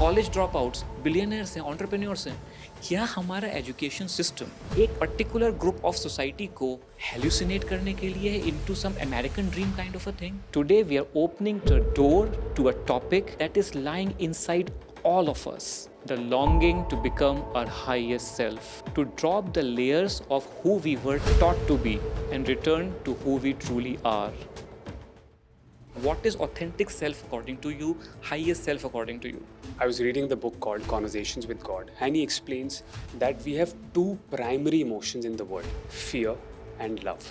College dropouts billionaires हैं, entrepreneurs हैं। क्या हमारा एजुकेशन सिस्टम एक पर्टिकुलर ग्रुप ऑफ सोसाइटी को हेलुसिनेट करने के लिए into some American dream kind of a thing? Today we are opening the door to a topic that is lying inside all of us, the longing to become our highest self, to drop the layers of who we were taught to be and return to who we truly are. What is authentic self according to you, highest self according to you? I was reading the book called Conversations with God, and he explains that we have two primary emotions in the world: fear and love.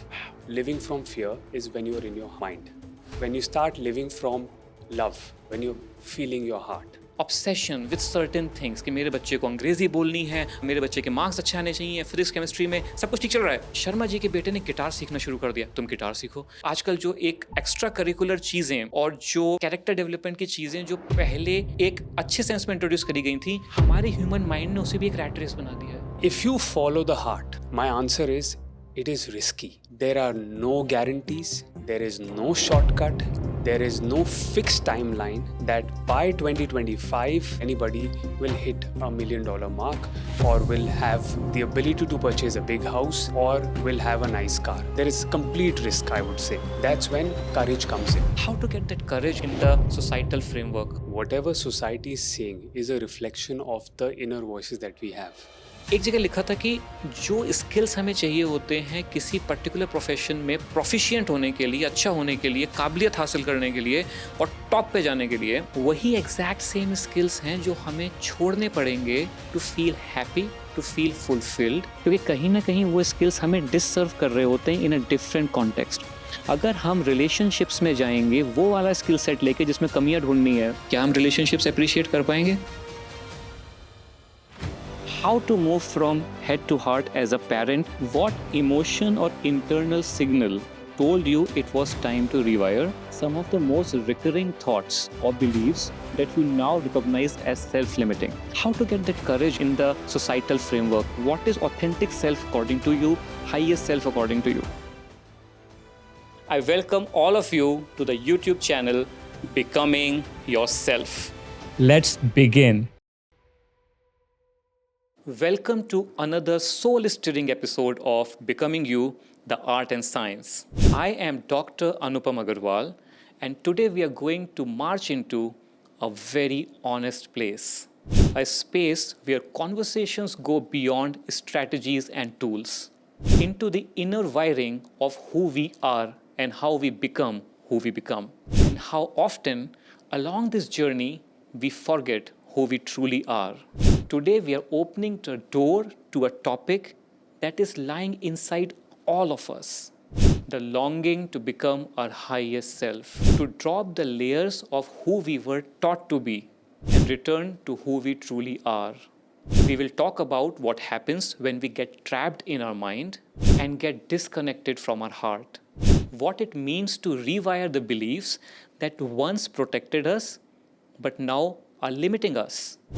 Living from fear is when you're in your mind. When you start living from love, when you're feeling your heart. Obsession with certain things कि मेरे बच्चे को अंग्रेजी बोलनी है, मेरे बच्चे के मार्क्स अच्छे आने चाहिए, फिजिक्स केमिस्ट्री में सब कुछ ठीक चल रहा है। शर्मा जी के बेटे ने गिटार सीखना शुरू कर दिया, तुम गिटार सीखो। आजकल जो एक एक्स्ट्रा करिकुलर चीजें और जो कैरेक्टर डेवलपमेंट की चीजें जो पहले एक अच्छे सेंस में इंट्रोड्यूस करी गई थी, हमारे ह्यूमन माइंड ने उसे भी एक रैट रेस बना दिया है। If you follow the heart, my answer is it is risky. There are no guarantees, there is no shortcut, there is no fixed timeline that by 2025 anybody will hit $1 million mark or will have the ability to purchase a big house or will have a nice car. There is complete risk, I would say. That's when courage comes in. How to get that courage in the societal framework? Whatever society is saying is a reflection of the inner voices that we have. एक जगह लिखा था कि जो skills हमें चाहिए होते हैं किसी पर्टिकुलर प्रोफेशन में प्रोफिशिएंट होने के लिए, अच्छा होने के लिए, काबिलियत हासिल करने के लिए और टॉप पे जाने के लिए, वही एग्जैक्ट सेम स्किल्स हैं जो हमें छोड़ने पड़ेंगे to feel happy, to feel fulfilled, क्योंकि कहीं ना कहीं वो स्किल्स हमें डिसर्व कर रहे होते हैं इन अ डिफरेंट कॉन्टेक्स्ट। अगर हम रिलेशनशिप्स में जाएंगे वो वाला स्किल सेट लेके जिसमें कमियां ढूंढनी है, क्या हम रिलेशनशिप्स अप्रिशिएट कर पाएंगे? How to move from head to heart as a parent? What emotion or internal signal told you it was time to rewire? Some of the most recurring thoughts or beliefs that you now recognize as self-limiting. How to get that courage in the societal framework? What is authentic self according to you? Highest self according to you? I welcome all of you to the YouTube channel Becoming Yourself. Let's begin. Welcome to another soul-stirring episode of Becoming You, the Art and Science. I am Dr. Anupam Agarwal, and today we are going to march into a very honest place. A space where conversations go beyond strategies and tools, into the inner wiring of who we are and how we become who we become. And how often along this journey we forget who we truly are. Today we are opening the door to a topic that is lying inside all of us. The longing to become our highest self, to drop the layers of who we were taught to be and return to who we truly are. We will talk about what happens when we get trapped in our mind and get disconnected from our heart. What it means to rewire the beliefs that once protected us but now are limiting us,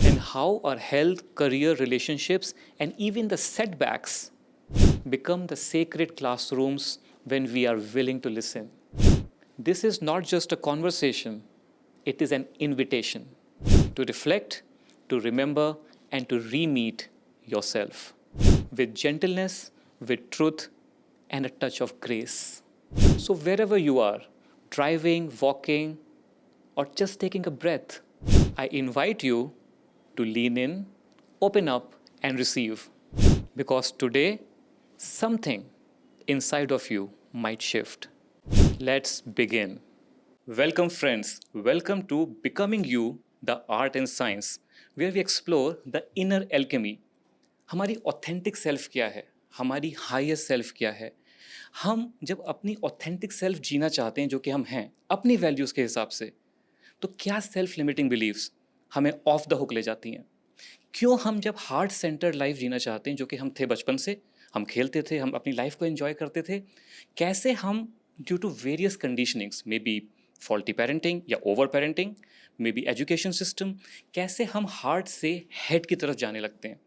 and how our health, career, relationships, and even the setbacks become the sacred classrooms when we are willing to listen. This is not just a conversation, it is an invitation to reflect, to remember, and to re-meet yourself with gentleness, with truth, and a touch of grace. So wherever you are, driving, walking, or just taking a breath, I invite you to lean in, open up, and receive. Because today, something inside of you might shift. Let's begin. Welcome, friends. Welcome to Becoming You, the Art and Science, where we explore the inner alchemy. हमारी authentic self क्या है? हमारी highest self क्या है? हम जब अपनी authentic self जीना चाहते हैं, जो कि हम हैं, अपनी वैल्यूज़ के हिसाब से, तो क्या सेल्फ लिमिटिंग बिलीव्स हमें ऑफ द हुक ले जाती हैं? क्यों हम जब हार्ट सेंटर्ड लाइफ जीना चाहते हैं, जो कि हम थे बचपन से, हम खेलते थे, हम अपनी लाइफ को एंजॉय करते थे, कैसे हम due to various conditionings, may be faulty parenting या over parenting, may be education system, कैसे हम हार्ट से हेड की तरफ जाने लगते हैं?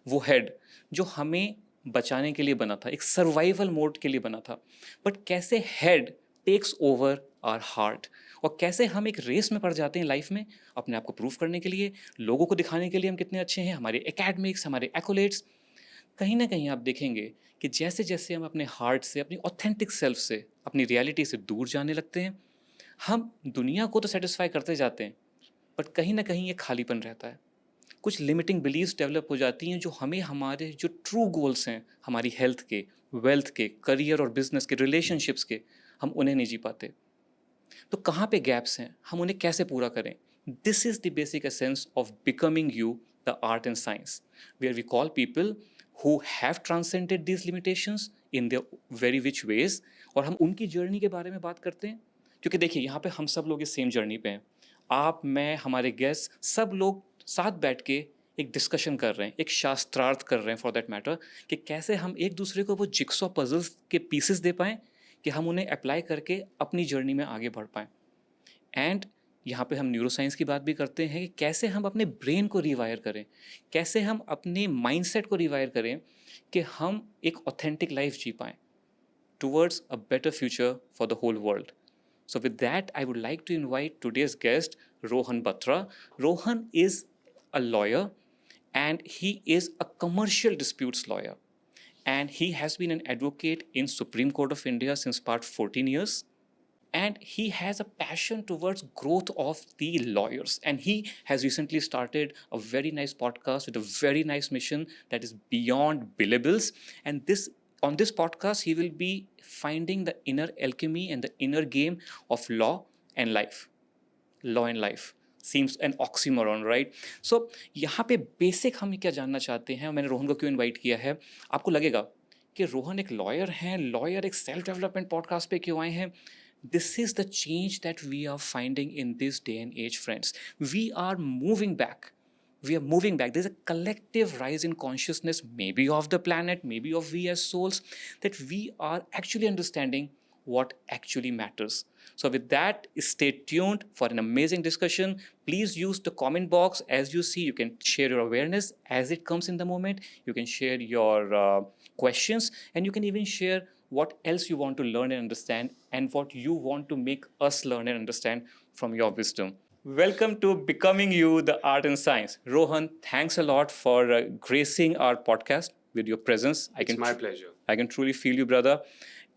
वो हेड जो हमें बचाने के लिए बना था, एक सर्वाइवल मोड के लिए बना था, बट कैसे head takes over our heart और कैसे हम एक रेस में पड़ जाते हैं लाइफ में अपने आप को प्रूव करने के लिए, लोगों को दिखाने के लिए हम कितने अच्छे हैं, हमारे एकेडमिक्स, हमारे एक्कोलेट्स। कहीं ना कहीं आप देखेंगे कि जैसे जैसे हम अपने हार्ट से, अपनी ऑथेंटिक सेल्फ से, अपनी रियलिटी से दूर जाने लगते हैं, हम दुनिया को तो सेटिस्फाई करते जाते हैं, बट कहीं ना कहीं ये खालीपन रहता है। कुछ लिमिटिंग बिलीव्स डेवलप हो जाती हैं जो हमें हमारे जो ट्रू गोल्स हैं, हमारी हेल्थ के, वेल्थ के, करियर और बिजनेस के, रिलेशनशिप्स के, हम उन्हें नहीं जी पाते। तो कहाँ पे गैप्स हैं, हम उन्हें कैसे पूरा करें? This is the basic essence of becoming you, the art and science, where we call people who have transcended these limitations in their very which ways, और हम उनकी जर्नी के बारे में बात करते हैं। क्योंकि देखिए यहाँ पे हम सब लोग इस सेम जर्नी पे हैं, आप, मैं, हमारे गेस्ट, सब लोग साथ बैठ के एक डिस्कशन कर रहे हैं, एक शास्त्रार्थ कर रहे हैं फॉर दैट मैटर, कि कैसे हम एक दूसरे को वो जिक्सॉ पजल्स के पीसेस दे पाएँ कि हम उन्हें अप्लाई करके अपनी जर्नी में आगे बढ़ पाएँ। एंड यहाँ पे हम न्यूरोसाइंस की बात भी करते हैं कि कैसे हम अपने ब्रेन को रिवायर करें, कैसे हम अपने माइंडसेट को रिवायर करें कि हम एक ऑथेंटिक लाइफ जी पाएँ towards a better future for the whole world. So with that, I would like to invite today's guest, Rohan Batra. Rohan is a lawyer and he is a commercial disputes lawyer. And he has been an advocate in Supreme Court of India since past 14 years. And he has a passion towards growth of the lawyers, and he has recently started a very nice podcast with a very nice mission that is beyond billables. And this, on this podcast, he will be finding the inner alchemy and the inner game of law and life. Law and life seems an oxymoron, right? So यहाँ पे basic हम क्या जानना चाहते हैं, मैंने रोहन को क्यों इनवाइट किया है, आपको लगेगा कि रोहन एक लॉयर हैं, लॉयर एक सेल्फ डेवलपमेंट पॉडकास्ट पे क्यों आए हैं? This is the change that we are finding in this day and age, friends. We are moving back. We are moving back. There's a collective rise in consciousness, maybe of the planet, maybe of we as souls, that we are actually understanding what actually matters. So, with that, stay tuned for an amazing discussion. Please use the comment box. As you see, you can share your awareness as it comes in the moment. You can share your questions, and you can even share what else you want to learn and understand, and what you want to make us learn and understand from your wisdom. Welcome to Becoming You, the Art and Science. Rohan, thanks a lot for gracing our podcast with your presence. It's my pleasure. I can truly feel you, brother.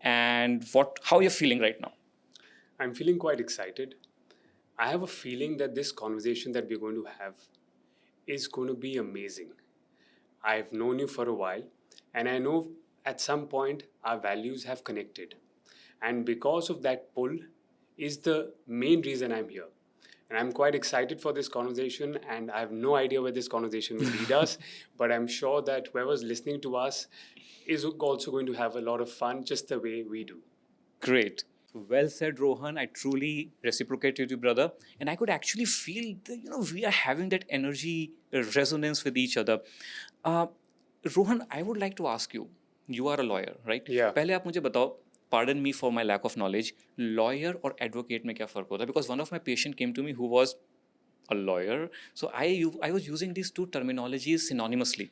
And how you're feeling right now? I'm feeling quite excited. I have a feeling that this conversation that we're going to have is going to be amazing. I've known you for a while, and I know at some point our values have connected. And because of that pull is the main reason I'm here. And I'm quite excited for this conversation, and I have no idea where this conversation will lead us, but I'm sure that whoever's listening to us is also going to have a lot of fun just the way we do. Great. Well said, Rohan. I truly reciprocate with you, brother. And I could actually feel that, we are having that energy resonance with each other. Rohan, I would like to ask you, you are a lawyer, right? Yeah. पहले आप मुझे बताओ, pardon me for my lack of knowledge, lawyer और advocate में क्या फ़र्क होता है? Because one of my patient came to me who was a lawyer. So I was using these two terminologies synonymously.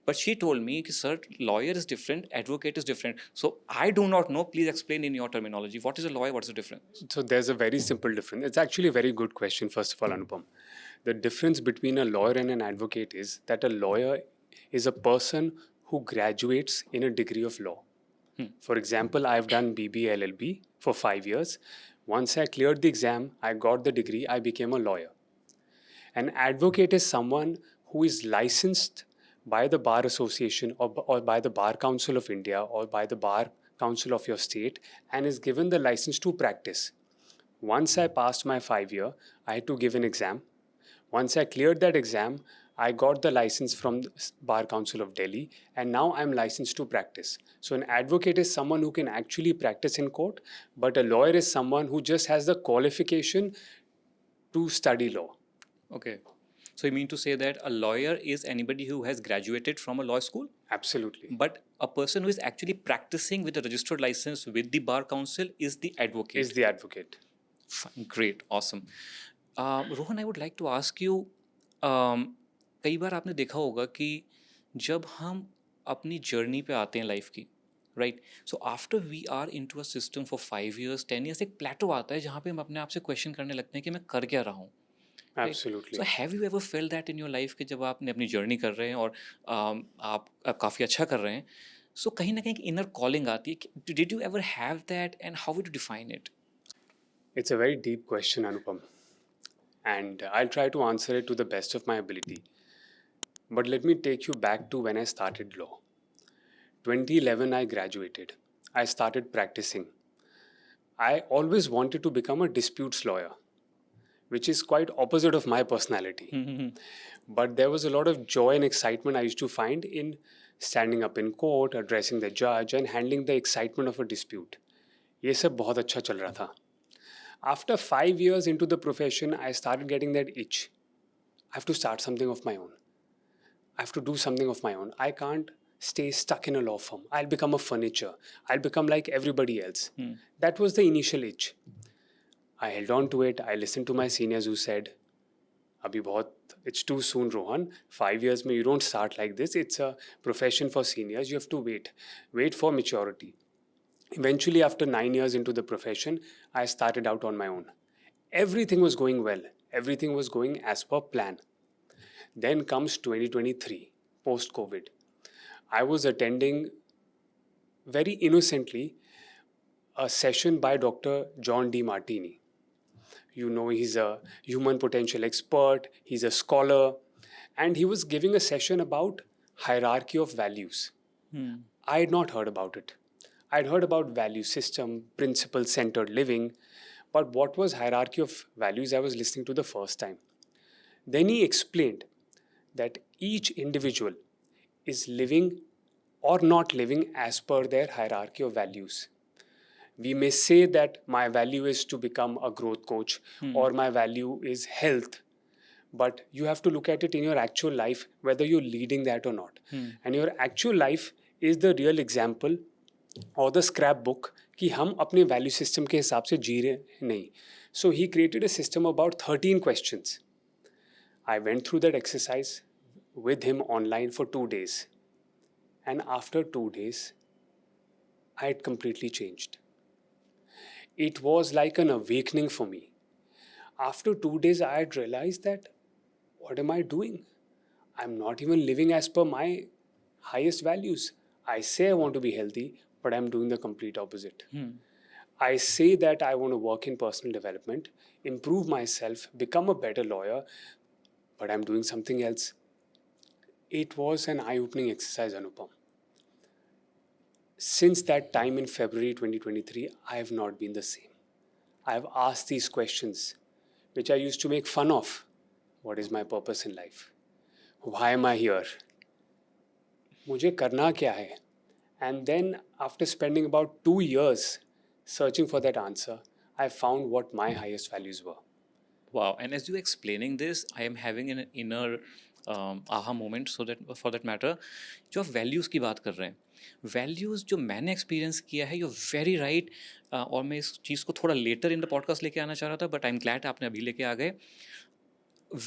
But she told me, sir, lawyer is different, advocate is different. So I do not know. Please explain in your terminology. What is a lawyer? What's the difference? So there's a very simple difference. It's actually a very good question, first of all, Anupam. The difference between a lawyer and an advocate is that a lawyer is a person who graduates in a degree of law. For example, I've done BBA LLB for 5 years. Once I cleared the exam, I got the degree, I became a lawyer. An advocate is someone who is licensed by the Bar Association or by the Bar Council of India or by the Bar Council of your state and is given the license to practice. Once I passed my 5 year, I had to give an exam. Once I cleared that exam, I got the license from the Bar Council of Delhi, and now I'm licensed to practice. So an advocate is someone who can actually practice in court, but a lawyer is someone who just has the qualification to study law. Okay. So you mean to say that a lawyer is anybody who has graduated from a law school? Absolutely. But a person who is actually practicing with a registered license with the Bar Council is the advocate. Is the advocate. Fine. Great. Awesome. Rohan, I would like to ask you, कई बार आपने देखा होगा कि जब हम अपनी journey पे आते हैं लाइफ की, right. So after we are into a system for 5 years 10 years एक प्लेटो आता है जहाँ पे हम अपने आप से क्वेश्चन करने लगते हैं कि मैं कर क्या रहा हूँ. Right. Absolutely. So have you ever fail that in your life कि जब आपने अपनी जर्नी कर रहे हैं और आप काफ़ी अच्छा कर रहे हैं, सो कहीं ना कहीं एक इनर कॉलिंग आती है कि did you ever have that and how would you define it? It's a very deep question, Anupam, and I'll try to answer it to the best of my ability. But let me take you back to when I started law. 2011, I graduated. I started practicing. I always wanted to become a disputes lawyer, which is quite opposite of my personality. But there was a lot of joy and excitement I used to find in standing up in court, addressing the judge, and handling the excitement of a dispute. ये सब बहुत अच्छा चल रहा था. After 5 years into the profession, I started getting that itch. I have to start something of my own. I have to do something of my own. I can't stay stuck in a law firm. I'll become a furniture. I'll become like everybody else. That was the initial itch. I held on to it. I listened to my seniors who said, Abhi bahut, it's too soon, Rohan. 5 years mein you don't start like this. It's a profession for seniors. You have to wait. Wait for maturity. Eventually, after 9 years into the profession, I started out on my own. Everything was going well. Everything was going as per plan. Then comes 2023, post COVID. I was attending very innocently a session by Dr. John D. Martini. You know, he's a human potential expert, he's a scholar, and he was giving a session about hierarchy of values. I had not heard about it. I'd heard about value system, principle centered living, but what was hierarchy of values I was listening to the first time. Then he explained that each individual is living or not living as per their hierarchy of values. We may say that my value is to become a growth coach or my value is health, but you have to look at it in your actual life whether you're leading that or not. And your actual life is the real example or the scrapbook कि हम अपने value system के हिसाब से जी रहे नहीं. So he created a system about 13 questions. I went through that exercise with him online for 2 days. And after 2 days, I had completely changed. It was like an awakening for me. After 2 days, I had realized that what am I doing? I'm not even living as per my highest values. I say I want to be healthy, but I'm doing the complete opposite. I say that I want to work in personal development, improve myself, become a better lawyer, but I'm doing something else. It was an eye-opening exercise, Anupam. Since that time in February 2023, I have not been the same. I have asked these questions, which I used to make fun of. What is my purpose in life? Why am I here? मुझे करना क्या है? And then, after spending about 2 years searching for that answer, I found what my highest values were. Wow. And as you're explaining this, I am having an inner aha moment. So that for that matter, जो आप values की बात कर रहे हैं, values जो मैंने experience किया है, यू वेरी राइट. और मैं इस चीज़ को थोड़ा लेटर इन द पॉडकास्ट लेके आना चाह रहा था, बट आई एम ग्लैड आपने अभी लेके आ गए.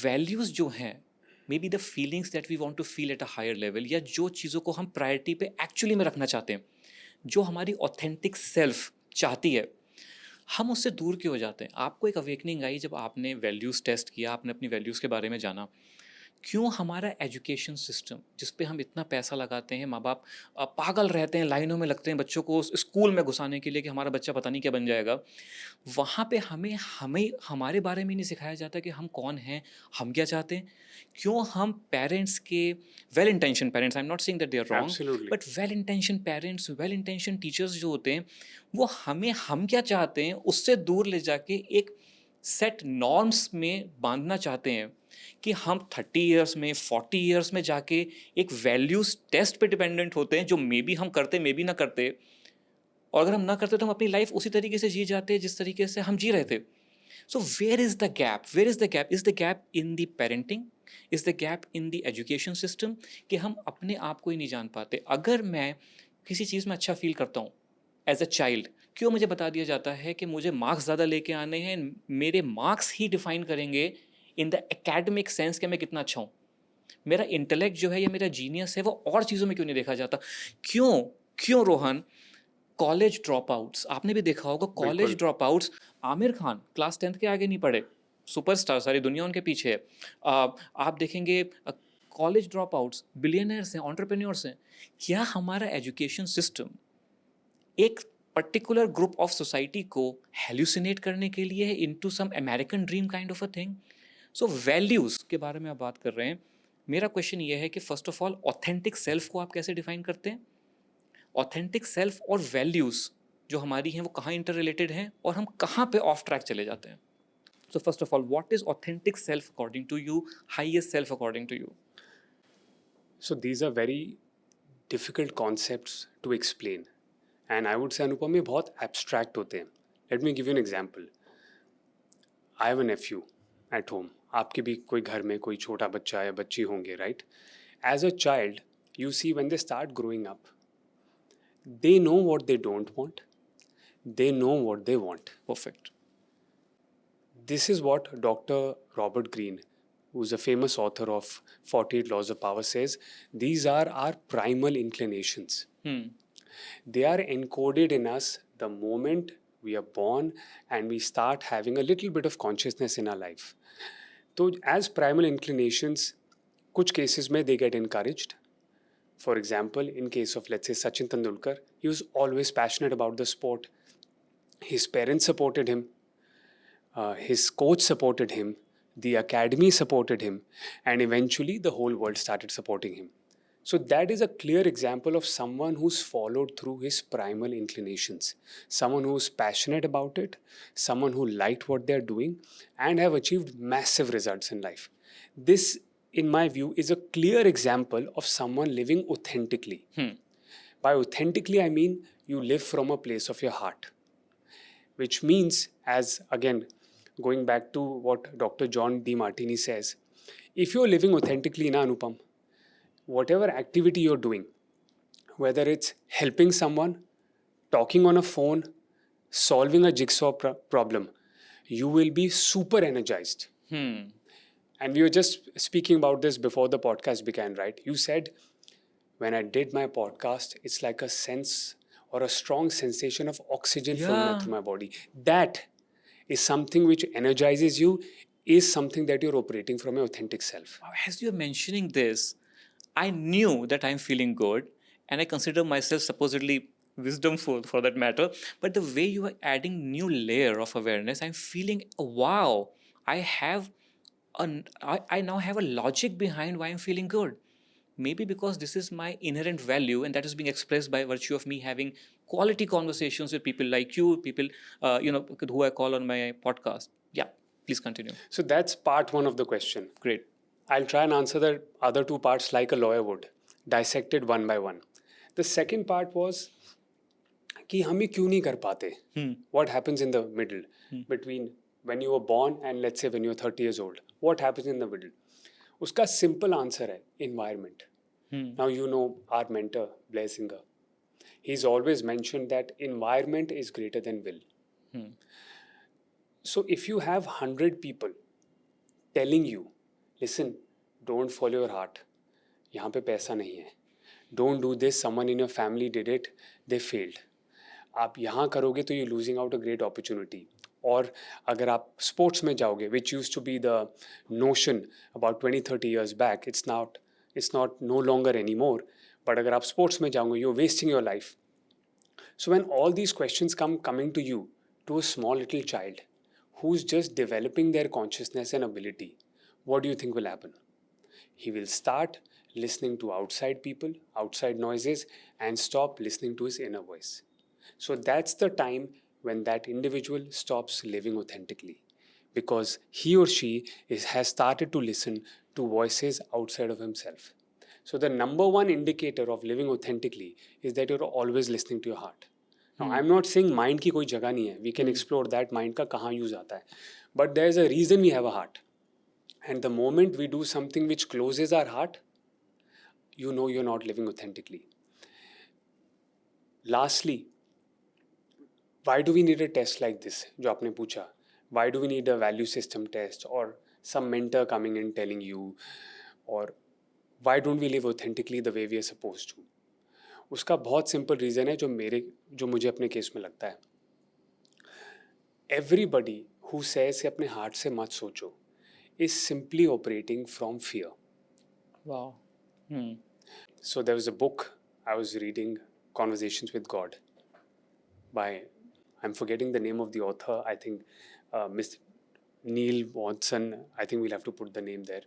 वैल्यूज़ जो हैं, may be the feelings that we want to feel at a higher level, या जो चीज़ों को हम प्रायोरिटी पे एक्चुअली में रखना चाहते हैं, जो हमारी ऑथेंटिक सेल्फ चाहती है, हम उससे दूर क्यों हो जाते हैं? आपको एक अवेकनिंग आई जब आपने वैल्यूज़ टेस्ट किया, आपने अपनी वैल्यूज़ के बारे में जाना. क्यों हमारा एजुकेशन सिस्टम जिस पे हम इतना पैसा लगाते हैं, माँ बाप पागल रहते हैं, लाइनों में लगते हैं बच्चों को स्कूल में घुसाने के लिए कि हमारा बच्चा पता नहीं क्या बन जाएगा, वहाँ पे हमें हमें हमारे बारे में नहीं सिखाया जाता कि हम कौन हैं, हम क्या चाहते हैं. क्यों हम पेरेंट्स के well intention parents, I am not saying that they are wrong, Absolutely. But well intention parents, well intention teachers जो होते हैं, वो हमें हम क्या चाहते हैं उससे दूर ले जाके एक सेट नॉर्म्स में बांधना चाहते हैं कि हम 30 years में 40 years में जाके एक वैल्यूज टेस्ट पे डिपेंडेंट होते हैं, जो मे बी हम करते मे बी ना करते, और अगर हम ना करते तो हम अपनी लाइफ उसी तरीके से जी जाते जिस तरीके से हम जी रहे थे. So where is the gap? Where is the gap? Is the gap in the parenting? Is the gap in the education system? कि हम अपने आप को ही नहीं जान पाते. अगर मैं किसी चीज़ में अच्छा फील करता हूँ एज अ चाइल्ड, क्यों मुझे बता दिया जाता है कि मुझे मार्क्स ज़्यादा लेके आने हैं, मेरे मार्क्स ही डिफाइन करेंगे इन द एकेडमिक सेंस कि मैं कितना अच्छा हूँ. मेरा इंटेलेक्ट जो है या मेरा जीनियस है वो और चीज़ों में क्यों नहीं देखा जाता? क्यों क्यों रोहन? कॉलेज ड्रॉप आउट्स, आपने भी देखा होगा college drop outs. Aamir Khan class 10th के आगे नहीं पढ़े, सुपरस्टार, सारी दुनिया उनके पीछे है। आप देखेंगे कॉलेज ड्रॉप आउट्स बिलियनर्स हैं, एंटरप्रेन्योर्स हैं। क्या हमारा एजुकेशन सिस्टम एक पर्टिकुलर ग्रुप ऑफ सोसाइटी को हेल्यूसिनेट करने के लिए है, into some American dream kind of a thing? So values के बारे में आप बात कर रहे हैं। मेरा क्वेश्चन ये है कि first of all authentic self को आप कैसे डिफाइन करते हैं? ऑथेंटिक सेल्फ और वैल्यूज जो हमारी हैं वो कहाँ इंटर रिलेटेड हैं, और हम कहाँ पे ऑफ ट्रैक चले जाते हैं? So first of all, what is authentic self according to you, highest self according to you? So these are very difficult concepts to explain. And I would say अनुपम ये बहुत abstract होते हैं. Let me give you an example. I have a nephew at home. आपके भी कोई घर में कोई छोटा बच्चा या बच्ची होंगे, right? As a child, you see when they start growing up, they know what they don't want. They know what they want. Perfect. This is what Dr. Robert Greene, who's a famous author of 48 Laws of Power, says. These are our primal inclinations. They are encoded in us the moment we are born and we start having a little bit of consciousness in our life. So as primal inclinations, kuch cases mein they get encouraged. For example, in case of, let's say, Sachin Tendulkar, he was always passionate about the sport. His parents supported him. His coach supported him. The academy supported him. And eventually the whole world started supporting him. So that is a clear example of someone who's followed through his primal inclinations. Someone who's passionate about it, someone who liked what they're doing and have achieved massive results in life. This, in my view, is a clear example of someone living authentically. By authentically, I mean you live from a place of your heart. Which means, as again, going back to what Dr. John D. Martini says, if you're living authentically in Anupam, whatever activity you're doing, whether it's helping someone, talking on a phone, solving a jigsaw problem, you will be super energized. And we were just speaking about this before the podcast began, right? You said, when I did my podcast, it's like a sense or a strong sensation of oxygen flowing through my body. That is something which energizes you, is something that you're operating from your authentic self. As you're mentioning this, I knew that I'm feeling good, and I consider myself supposedly wisdomful for that matter. But the way you are adding new layer of awareness, I'm feeling, wow, I now have a logic behind why I'm feeling good. Maybe because this is my inherent value, and that is being expressed by virtue of me having quality conversations with people like you, people who I call on my podcast. Yeah, please continue. So that's part one of the question. Great. I'll try and answer the other two parts like a lawyer would, dissected one by one. The second part was कि हम ये क्यों नहीं कर पाते? What happens in the middle between when you were born and let's say when you're 30 years old? What happens in the middle? उसका simple answer है environment. Now you know our mentor Blair Singer. He's always mentioned that environment is greater than will. So if you have 100 people telling you, listen, don't follow your heart, यहाँ पे पैसा नहीं है, don't do this, someone in your family did it, they failed, आप यहाँ करोगे तो you're losing out a great opportunity. और अगर आप sports में जाओगे, which used to be the notion about 20-30 years back, it's not no longer anymore, but अगर आप sports में जाओगे, you're wasting your life. So when all these questions coming to you, to a small little child who's just developing their consciousness and ability, what do you think will happen? He will start listening to outside people, outside noises, and stop listening to his inner voice. So that's the time when that individual stops living authentically, because he or she has started to listen to voices outside of himself. So the number one indicator of living authentically is that you're always listening to your heart. Now, I'm not saying mind की कोई जगह नहीं है. We can explore that mind का कहाँ use आता है. But there's a reason we have a heart. And the moment we do something which closes our heart, you know you're not living authentically. Lastly, why do we need a test like this? जो आपने पूछा. Why do we need a value system test or some mentor coming in telling you, or why don't we live authentically the way we are supposed to? उसका बहुत simple reason है जो मुझे अपने case में लगता है. Everybody who says अपने हार्ट से मत सोचो is simply operating from fear. Wow. Hmm. So there was a book I was reading, Conversations with God, by, I'm forgetting the name of the author. I think Miss Neil Watson. I think we'll have to put the name there.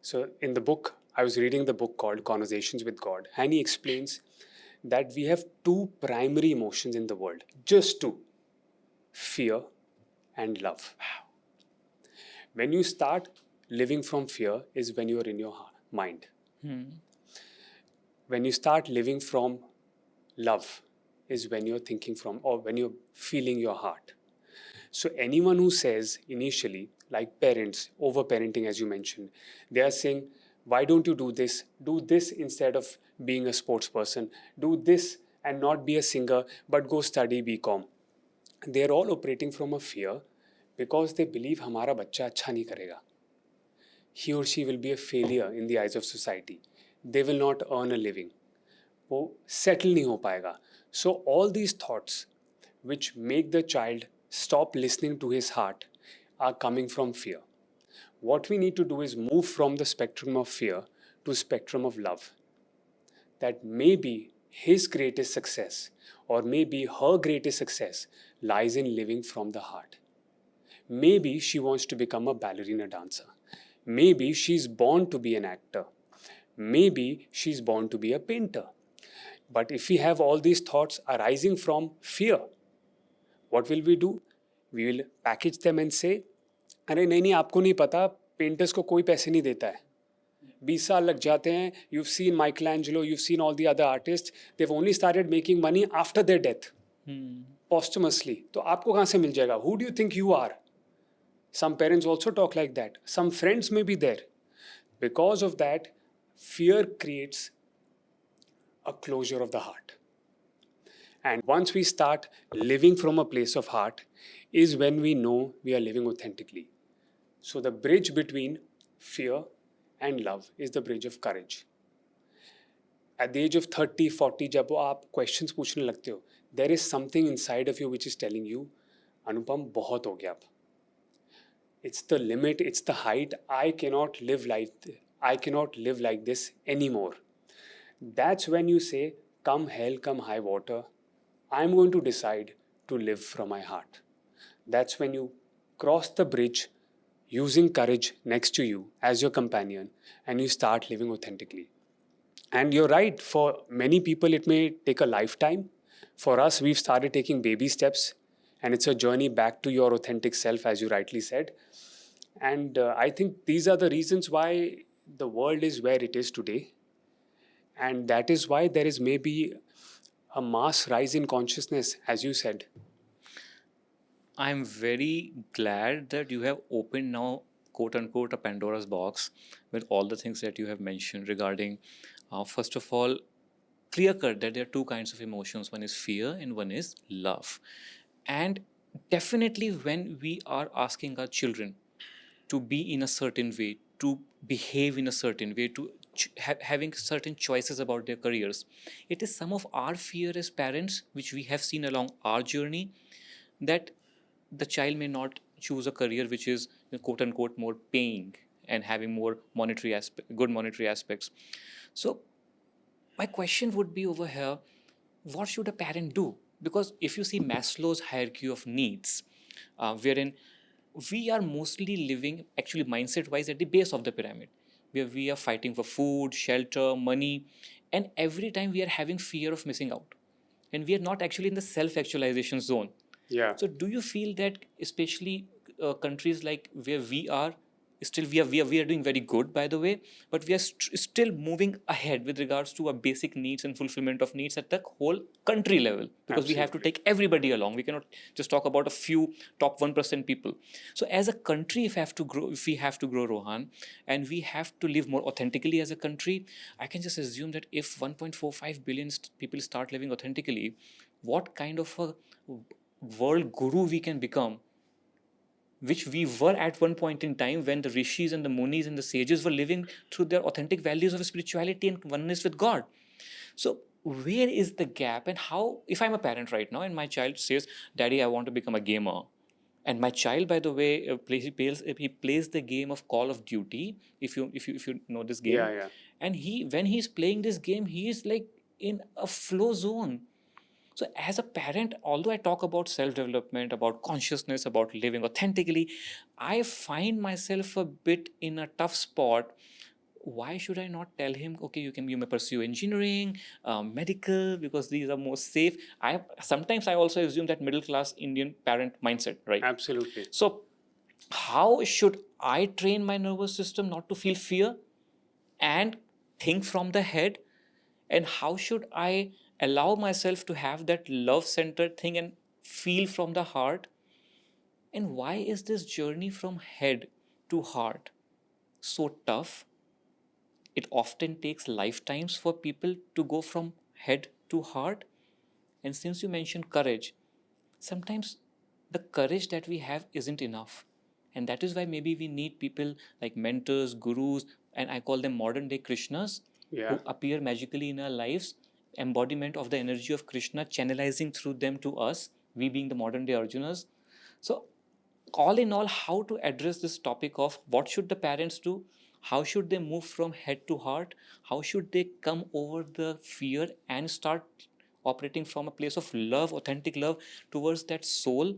So in the book, I was reading the book called Conversations with God, and he explains that we have two primary emotions in the world, just two: fear and love. When you start living from fear is when you are in your mind. When you start living from love is when you're thinking from, or when you're feeling your heart. So anyone who says initially, like parents, over parenting as you mentioned, they are saying, why don't you do this? Do this instead of being a sports person. Do this and not be a singer, but go study BCom. They're all operating from a fear because they believe हमारा बच्चा अच्छा नहीं करेगा. He or she will be a failure in the eyes of society. They will not earn a living. वो settle नहीं हो पाएगा. So all these thoughts which make the child stop listening to his heart are coming from fear. What we need to do is move from the spectrum of fear to spectrum of love. That maybe his greatest success or maybe her greatest success lies in living from the heart. Maybe she wants to become a ballerina dancer. Maybe she's born to be an actor. Maybe she's born to be a painter. But if we have all these thoughts arising from fear, what will we do? We will package them and say, अरे नहीं आपको नहीं पता, painters को कोई पैसे नहीं देता है. 20 साल लग जाते हैं. You've seen Michelangelo, you've seen all the other artists. They've only started making money after their death, posthumously. तो आपको कहाँ से मिल जाएगा? Who do you think you are? Some parents also talk like that. Some friends may be there. Because of that, fear creates a closure of the heart. And once we start living from a place of heart is when we know we are living authentically. So the bridge between fear and love is the bridge of courage. At the age of 30, 40, जब आप questions पूछने लगते हो, there is something inside of you which is telling you, अनुपम बहुत हो गया अब. It's the limit, it's the height. I cannot live like this anymore. That's when you say, come hell, come high water, I'm going to decide to live from my heart. That's when you cross the bridge using courage next to you as your companion and you start living authentically. And you're right, for many people it may take a lifetime. For us, we've started taking baby steps, and it's a journey back to your authentic self, as you rightly said. And I think these are the reasons why the world is where it is today. And that is why there is maybe a mass rise in consciousness, as you said. I'm very glad that you have opened now, quote unquote, a Pandora's box with all the things that you have mentioned regarding, first of all, clear cut that there are two kinds of emotions: one is fear and one is love. And definitely, when we are asking our children to be in a certain way, to behave in a certain way, to having certain choices about their careers, it is some of our fear as parents, which we have seen along our journey, that the child may not choose a career which is quote unquote more paying and having more good monetary aspects. So my question would be over here, what should a parent do? Because if you see Maslow's hierarchy of needs, wherein we are mostly living actually mindset wise at the base of the pyramid, where we are fighting for food, shelter, money, and every time we are having fear of missing out, and we are not actually in the self actualization zone. Yeah. So do you feel that especially countries like where we are, still we are doing very good, by the way, but we are still moving ahead with regards to our basic needs and fulfillment of needs at the whole country level, because we have to Absolutely. take everybody along. We cannot just talk about a few top 1% people. So as a country, if we have to grow, Rohan, and we have to live more authentically as a country, I can just assume that if 1.45 billion people start living authentically, what kind of a world guru we can become, which we were at one point in time when the rishis and the munis and the sages were living through their authentic values of spirituality and oneness with God. So where is the gap, and how, if I'm a parent right now and my child says, Daddy, I want to become a gamer, and my child, by the way, he plays the game of Call of Duty, if you know this game. Yeah. And when he's playing this game, he is like in a flow zone. So as a parent, although I talk about self development, about consciousness, about living authentically, I find myself a bit in a tough spot. Why should I not tell him, okay, you may pursue engineering, medical, because these are more safe? I also assume that middle class Indian parent mindset, right? Absolutely. So how should I train my nervous system not to feel fear and think from the head? And how should I allow myself to have that love centered thing and feel from the heart? And why is this journey from head to heart so tough? It often takes lifetimes for people to go from head to heart. And since you mentioned courage, sometimes the courage that we have isn't enough. And that is why maybe we need people like mentors, gurus, and I call them modern day Krishnas, Yeah. who appear magically in our lives, embodiment of the energy of Krishna channelizing through them to us, we being the modern day Arjunas. So all in all, how to address this topic of what should the parents do, how should they move from head to heart, how should they come over the fear and start operating from a place of love, authentic love, towards that soul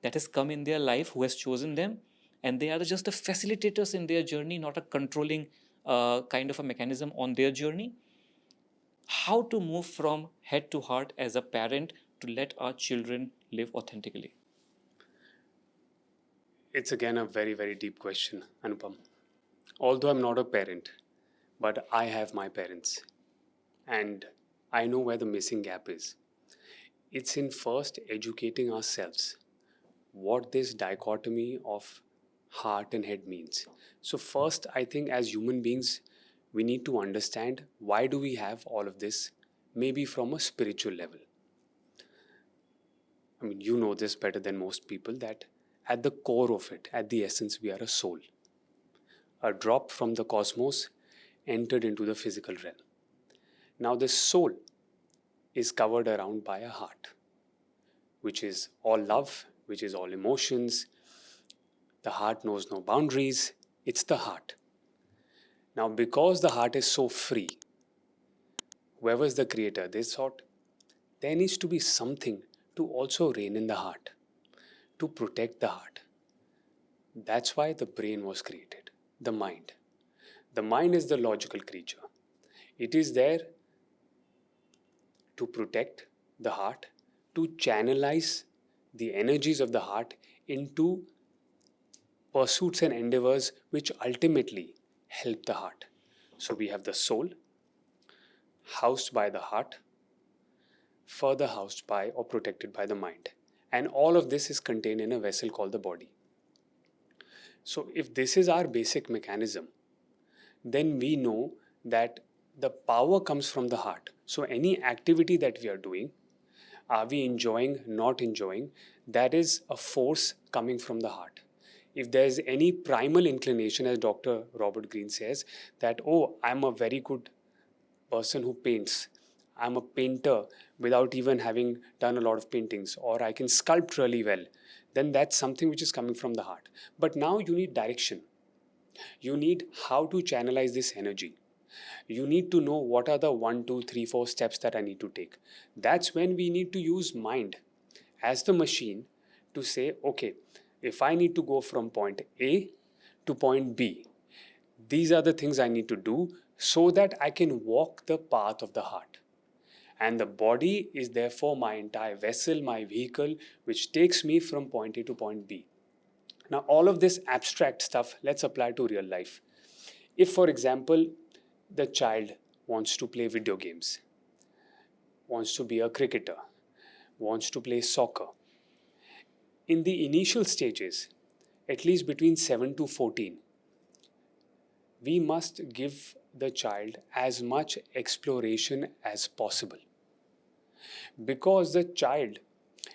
that has come in their life, who has chosen them, and they are just the facilitators in their journey, not a controlling kind of a mechanism on their journey. How to move from head to heart as a parent to let our children live authentically? It's again a very, very deep question, Anupam. Although I'm not a parent, but I have my parents, and I know where the missing gap is. It's in first educating ourselves what this dichotomy of heart and head means. So first, I think as human beings, we need to understand why do we have all of this, maybe from a spiritual level. I mean, you know this better than most people that at the core of it, at the essence, we are a soul. A drop from the cosmos entered into the physical realm. Now, this soul is covered around by a heart, which is all love, which is all emotions. The heart knows no boundaries. It's the heart. Now, because the heart is so free, whoever's the creator, they thought there needs to be something to also reign in the heart, to protect the heart. That's why the brain was created, the mind. The mind is the logical creature. It is there to protect the heart, to channelize the energies of the heart into pursuits and endeavors which ultimately help the heart. So we have the soul, housed by the heart, further housed by or protected by the mind. And all of this is contained in a vessel called the body. So if this is our basic mechanism, then we know that the power comes from the heart. So any activity that we are doing, are we enjoying, not enjoying, that is a force coming from the heart. If there's any primal inclination, as Dr. Robert Greene says, that, oh, I'm a very good person who paints, I'm a painter without even having done a lot of paintings, or I can sculpt really well, then that's something which is coming from the heart. But now you need direction. You need how to channelize this energy. You need to know what are the 1, 2, 3, 4 steps that I need to take. That's when we need to use mind as the machine to say, okay, if I need to go from point A to point B, these are the things I need to do so that I can walk the path of the heart. And the body is therefore my entire vessel, my vehicle, which takes me from point A to point B. Now, all of this abstract stuff, let's apply to real life. If, for example, the child wants to play video games, wants to be a cricketer, wants to play soccer, in the initial stages, at least between 7 to 14, we must give the child as much exploration as possible because the child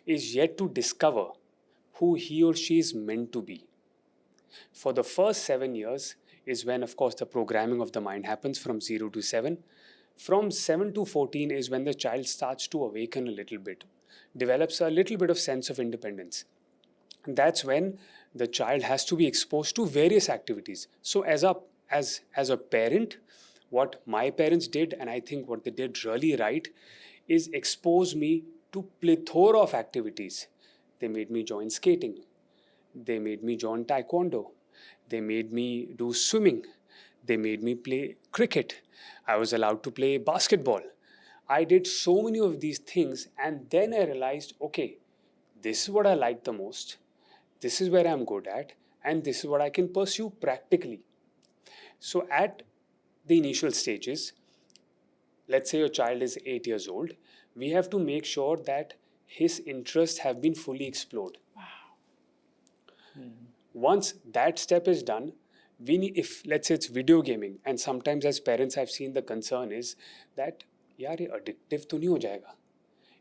is yet to discover who he or she is meant to be. For the first 7 years is when, of course, the programming of the mind happens from 0 to 7. From 7 to 14 is when the child starts to awaken a little bit, develops a little bit of sense of independence. And that's when the child has to be exposed to various activities. So as a parent, what my parents did, and I think what they did really right, is expose me to plethora of activities. They made me join skating. They made me join taekwondo. They made me do swimming. They made me play cricket. I was allowed to play basketball. I did so many of these things, and then I realized, okay, this is what I like the most. This is where I'm good at, and this is what I can pursue practically. So, at the initial stages, let's say your child is 8 years old, we have to make sure that his interests have been fully explored. Once that step is done, we need, if let's say it's video gaming, and sometimes as parents I've seen the concern is that यार ये addictive तो नहीं हो जाएगा,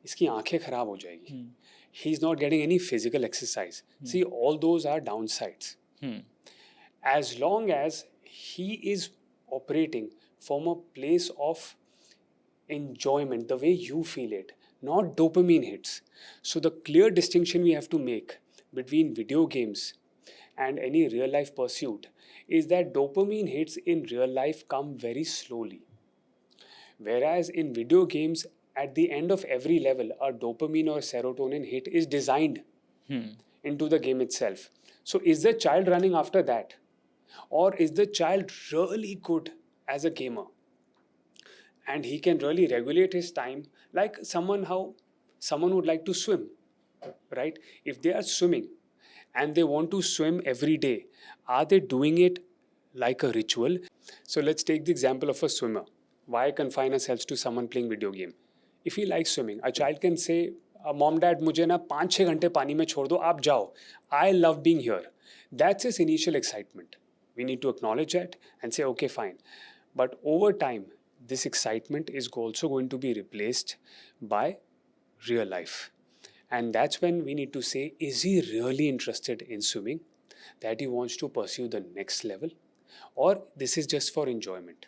इसकी आंखें खराब हो जाएगी. He's not getting any physical exercise. See, all those are downsides. As long as he is operating from a place of enjoyment, the way you feel it, not dopamine hits. So the clear distinction we have to make between video games and any real life pursuit is that dopamine hits in real life come very slowly. Whereas in video games, at the end of every level, a dopamine or serotonin hit is designed into the game itself. So is the child running after that? Or is the child really good as a gamer? And he can really regulate his time like someone would like to swim, right? If they are swimming and they want to swim every day, are they doing it like a ritual? So let's take the example of a swimmer. Why confine ourselves to someone playing video game? If he likes swimming, a child can say, Mom, Dad, मुझे ना 5-6 घंटे पानी में छोड़ दो, आप जाओ. I love being here. That's his initial excitement. We need to acknowledge that and say, okay, fine. But over time, this excitement is also going to be replaced by real life. And that's when we need to say, is he really interested in swimming? That he wants to pursue the next level? Or this is just for enjoyment?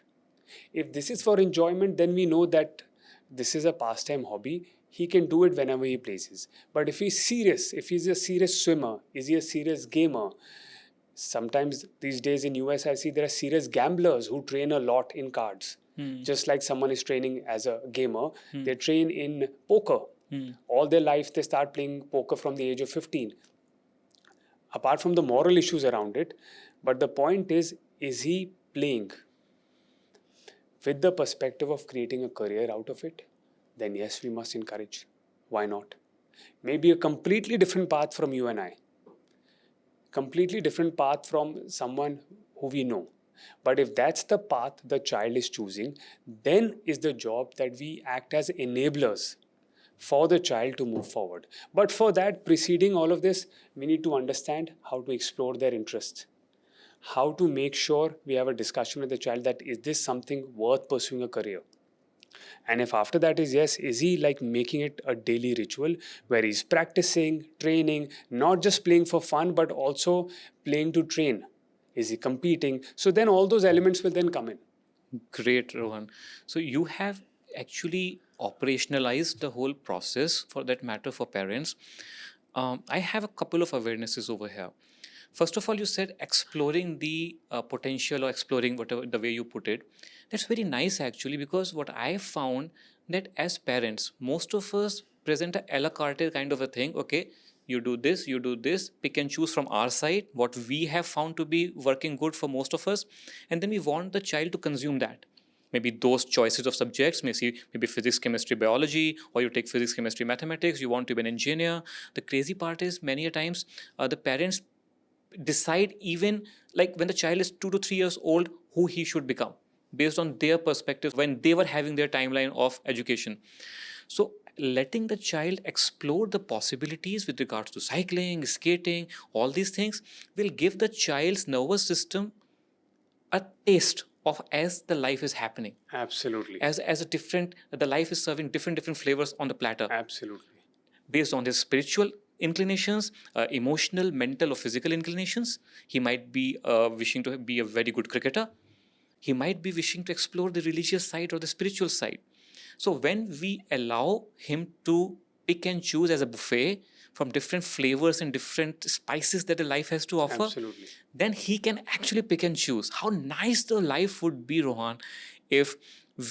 If this is for enjoyment, then we know that this is a pastime hobby. He can do it whenever he pleases. But if he's serious, if he's a serious swimmer, is he a serious gamer? Sometimes these days in US, I see there are serious gamblers who train a lot in cards. Just like someone is training as a gamer, they train in poker. All their life, they start playing poker from the age of 15. Apart from the moral issues around it, but the point is he playing with the perspective of creating a career out of it? Then yes, we must encourage. Why not? Maybe a completely different path from you and I. Completely different path from someone who we know. But if that's the path the child is choosing, then is the job that we act as enablers for the child to move forward. But for that, preceding all of this, we need to understand how to explore their interests. How to make sure we have a discussion with the child that is this something worth pursuing a career? And if after that is yes, is he like making it a daily ritual where he's practicing, training, not just playing for fun, but also playing to train? Is he competing? So then all those elements will then come in. Great, Rohan. So you have actually operationalized the whole process for that matter for parents. I have a couple of awarenesses over here. First of all, you said exploring the potential or exploring whatever the way you put it. That's very nice actually, because what I found that as parents, most of us present a la carte kind of a thing. Okay, you do this, pick and choose from our side what we have found to be working good for most of us, and then we want the child to consume that. Maybe those choices of subjects, maybe physics, chemistry, biology, or you take physics, chemistry, mathematics, you want to be an engineer. The crazy part is many a times the parents decide even like when the child is 2 to 3 years old who he should become based on their perspective when they were having their timeline of education. So letting the child explore the possibilities with regards to cycling, skating, all these things will give the child's nervous system a taste of as the life is happening. Absolutely. As a different, the life is serving different flavors on the platter. Absolutely. Based on his spiritual inclinations, emotional, mental, or physical inclinations. He might be wishing to be a very good cricketer. He might be wishing to explore the religious side or the spiritual side. So when we allow him to pick and choose as a buffet from different flavors and different spices that the life has to offer, Absolutely. then he can actually pick and choose. How nice the life would be, Rohan, if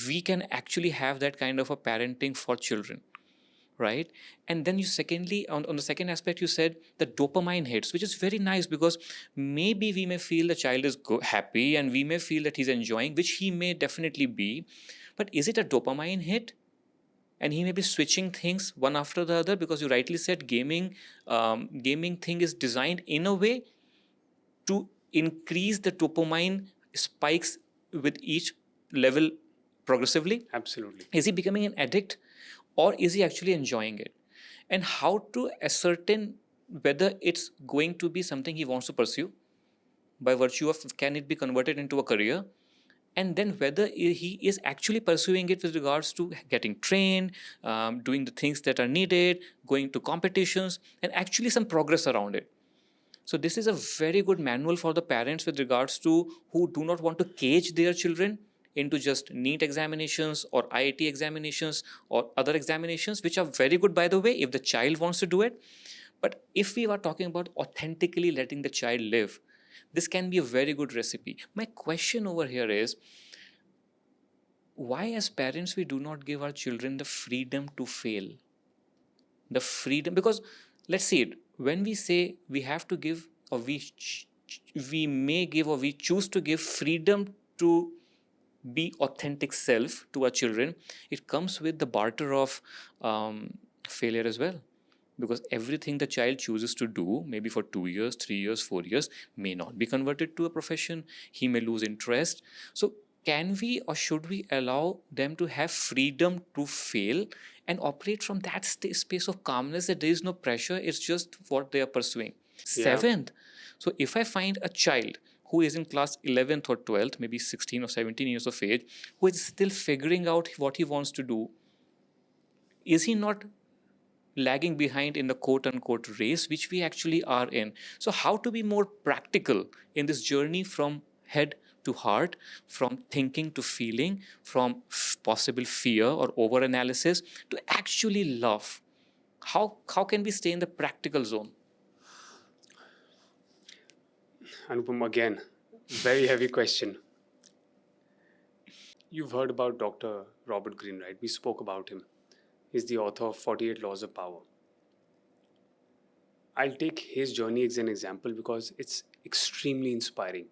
we can actually have that kind of a parenting for children, right? And then you secondly, on the second aspect, you said the dopamine hits, which is very nice, because maybe we may feel the child is happy and we may feel that he's enjoying, which he may definitely be, but is it a dopamine hit? And he may be switching things one after the other, because you rightly said gaming thing is designed in a way to increase the dopamine spikes with each level progressively. Absolutely. Is he becoming an addict, or is he actually enjoying it? And how to ascertain whether it's going to be something he wants to pursue, by virtue of can it be converted into a career, and then whether he is actually pursuing it with regards to getting trained, doing the things that are needed, going to competitions, and actually some progress around it. So this is a very good manual for the parents with regards to who do not want to cage their children into just NEET examinations or IIT examinations or other examinations, which are very good, by the way, if the child wants to do it. But if we are talking about authentically letting the child live, this can be a very good recipe. My question over here is, why as parents we do not give our children the freedom to fail? The freedom, because let's see it, when we say we have to give, or we may give, or we choose to give freedom to be authentic self to our children, it comes with the barter of failure as well, because everything the child chooses to do, maybe for 2 years, 3 years, 4 years, may not be converted to a profession. He may lose interest. So can we, or should we allow them to have freedom to fail and operate from that space of calmness, that there is no pressure, it's just what they are pursuing? Yeah. Seventh, so if I find a child who is in class 11th or 12th, maybe 16 or 17 years of age, who is still figuring out what he wants to do, is he not lagging behind in the quote unquote race which we actually are in? So, how to be more practical in this journey from head to heart, from thinking to feeling, from possible fear or over analysis to actually love? How can we stay in the practical zone? Anupam, again, very heavy question. You've heard about Dr. Robert Greene, right? We spoke about him. He's the author of 48 Laws of Power. I'll take his journey as an example because it's extremely inspiring.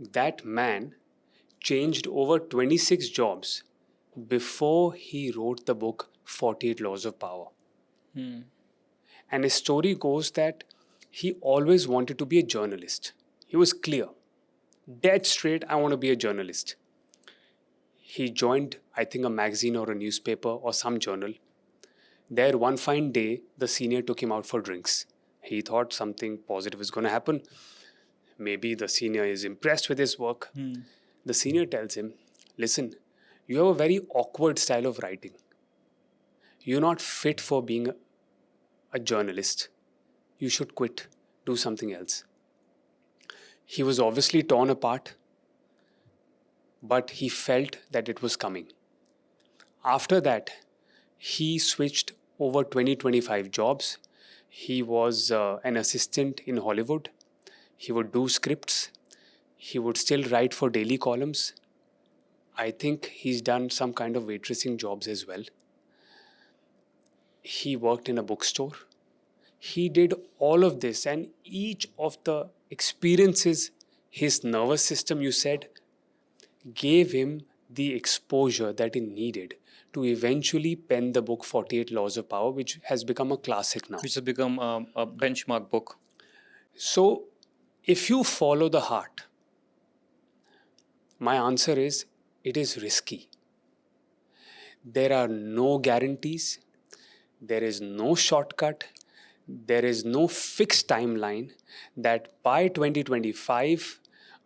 That man changed over 26 jobs before he wrote the book 48 Laws of Power. And his story goes that he always wanted to be a journalist. He was clear, dead straight, I want to be a journalist. He joined, I think, a magazine or a newspaper or some journal. There, one fine day, the senior took him out for drinks. He thought something positive is going to happen. Maybe the senior is impressed with his work. The senior tells him, listen, you have a very awkward style of writing. You're not fit for being a journalist. You should quit, do something else. He was obviously torn apart, but he felt that it was coming. After that, he switched over 20-25 jobs. He was an assistant in Hollywood. He would do scripts. He would still write for daily columns. I think he's done some kind of waitressing jobs as well. He worked in a bookstore. He did all of this, and each of the experiences, his nervous system, you said, gave him the exposure that he needed to eventually pen the book 48 Laws of Power, which has become a classic now. Which has become a benchmark book. So, if you follow the heart, my answer is it is risky. There are no guarantees, there is no shortcut, there is no fixed timeline that by 2025,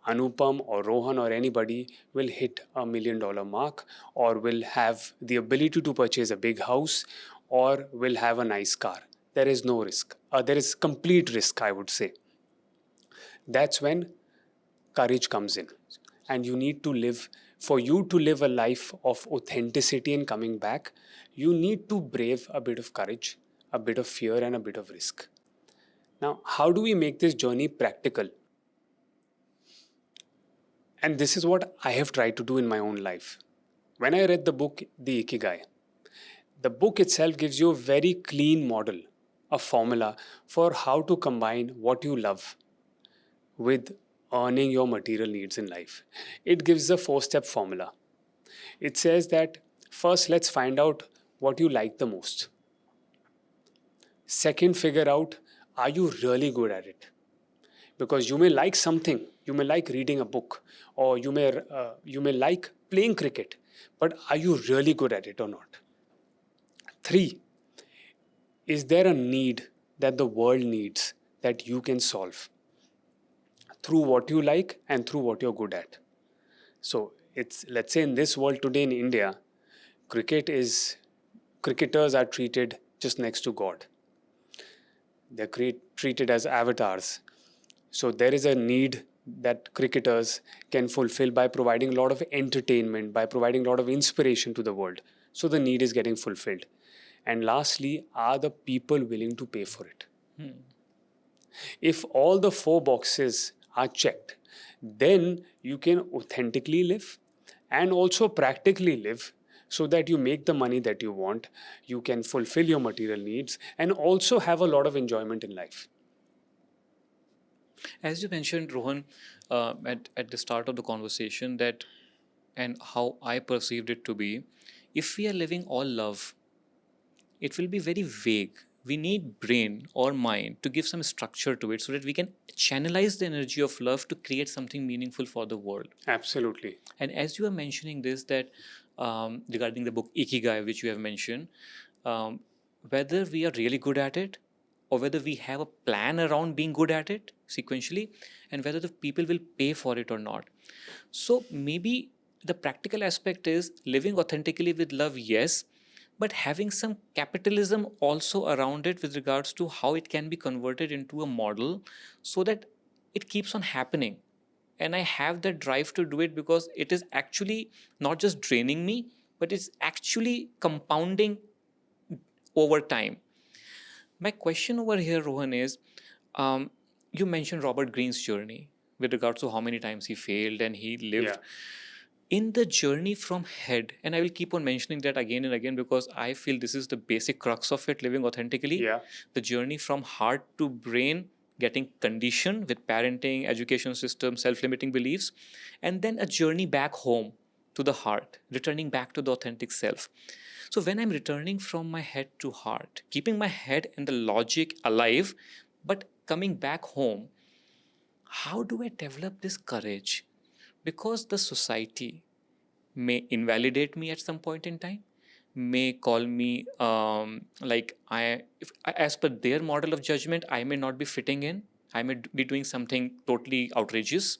Anupam or Rohan or anybody will hit $1 million mark, or will have the ability to purchase a big house, or will have a nice car. There is no risk. There is complete risk, I would say. That's when courage comes in. and you need to live, for you to live a life of authenticity and coming back, you need to brave a bit of courage, a bit of fear, and a bit of risk. Now, how do we make this journey practical? And this is what I have tried to do in my own life. When I read the book, The Ikigai, the book itself gives you a very clean model, a formula for how to combine what you love with earning your material needs in life. It gives a 4-step formula. It says that first, let's find out what you like the most. Second, figure out, are you really good at it? Because you may like something, you may like reading a book, or you may like playing cricket, but are you really good at it or not? 3, is there a need that the world needs that you can solve through what you like and through what you're good at? So it's, let's say in this world today in India, cricketers are treated just next to God. They're treated as avatars. So there is a need that cricketers can fulfill by providing a lot of entertainment, by providing a lot of inspiration to the world. So the need is getting fulfilled. And lastly, are the people willing to pay for it? If all the 4 boxes are checked, then you can authentically live and also practically live, so that you make the money that you want, you can fulfill your material needs, and also have a lot of enjoyment in life. As you mentioned, Rohan, at the start of the conversation, that and how I perceived it to be, if we are living all love, it will be very vague. We need brain or mind to give some structure to it so that we can channelize the energy of love to create something meaningful for the world. Absolutely. And as you are mentioning this, that regarding the book Ikigai, which you have mentioned, um, whether we are really good at it or whether we have a plan around being good at it sequentially, and whether the people will pay for it or not. So maybe the practical aspect is living authentically with love, yes, but having some capitalism also around it with regards to how it can be converted into a model so that it keeps on happening. And I have that drive to do it because it is actually not just draining me, but it's actually compounding over time. My question over here, Rohan, is um, you mentioned Robert Greene's journey with regards to how many times he failed and he lived. Yeah. In the journey from head, and I will keep on mentioning that again and again because I feel this is the basic crux of it, living authentically. Yeah. The journey from heart to brain, getting conditioned with parenting, education system, self-limiting beliefs, and then a journey back home to the heart, returning back to the authentic self. So when I'm returning from my head to heart, keeping my head and the logic alive, but coming back home, how do I develop this courage? Because the society may invalidate me at some point in time, may call me like as per their model of judgment, I may not be fitting in. I may be doing something totally outrageous,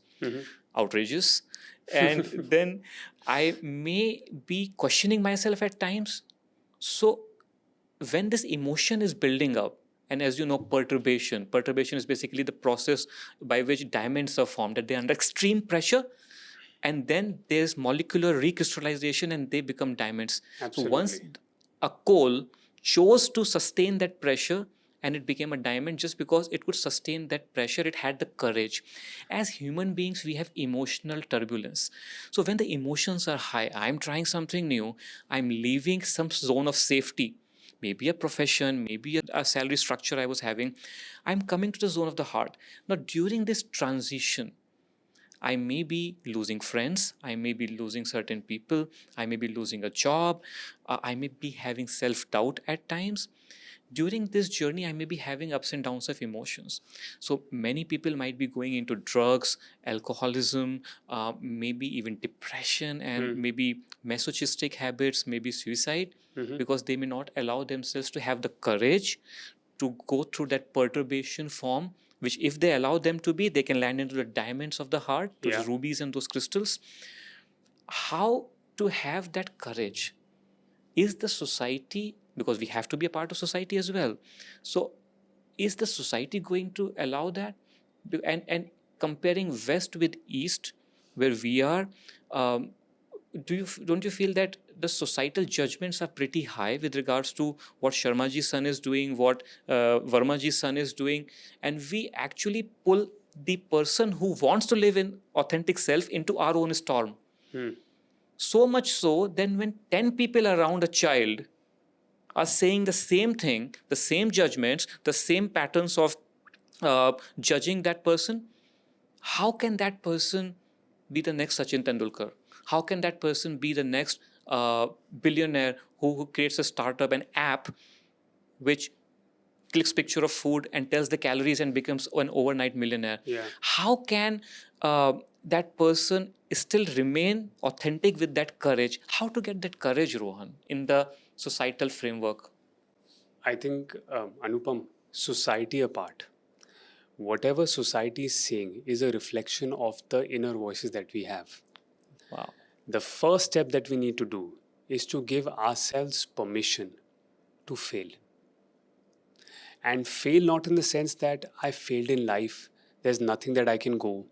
and then I may be questioning myself at times. So when this emotion is building up, and as you know, perturbation is basically the process by which diamonds are formed, that they're under extreme pressure, and then there's molecular recrystallization and they become diamonds. So once Absolutely. a coal chose to sustain that pressure and it became a diamond, just because it could sustain that pressure, it had the courage. As human beings, we have emotional turbulence. So when the emotions are high, I'm trying something new, I'm leaving some zone of safety, maybe a profession, maybe a salary structure I was having, I'm coming to the zone of the heart. Now during this transition, I may be losing friends, I may be losing certain people, I may be losing a job, I may be having self doubt at times. During this journey, I may be having ups and downs of emotions. So many people might be going into drugs, alcoholism, maybe even depression, and maybe masochistic habits, maybe suicide, because they may not allow themselves to have the courage to go through that perturbation form, which if they allow them to be, they can land into the diamonds of the heart, to the rubies and those crystals. How to have that courage? Is the society, because we have to be a part of society as well, so is the society going to allow that? And comparing West with East, where we are, um, don't you feel that the societal judgments are pretty high with regards to what Sharmaji's son is doing, what Vermaji's son is doing, and we actually pull the person who wants to live in authentic self into our own storm? So much so, then when 10 people around a child are saying the same thing, the same judgments, the same patterns of judging that person, how can that person be the next Sachin Tendulkar? How can that person be the next billionaire who creates a startup, an app which clicks picture of food and tells the calories and becomes an overnight millionaire? Yeah. How can that person still remain authentic with that courage? How to get that courage, Rohan, in the societal framework? I think, Anupam, society apart, whatever society is saying is a reflection of the inner voices that we have. Wow. The first step that we need to do is to give ourselves permission to fail. And fail not in the sense that I failed in life, there's nothing that I can go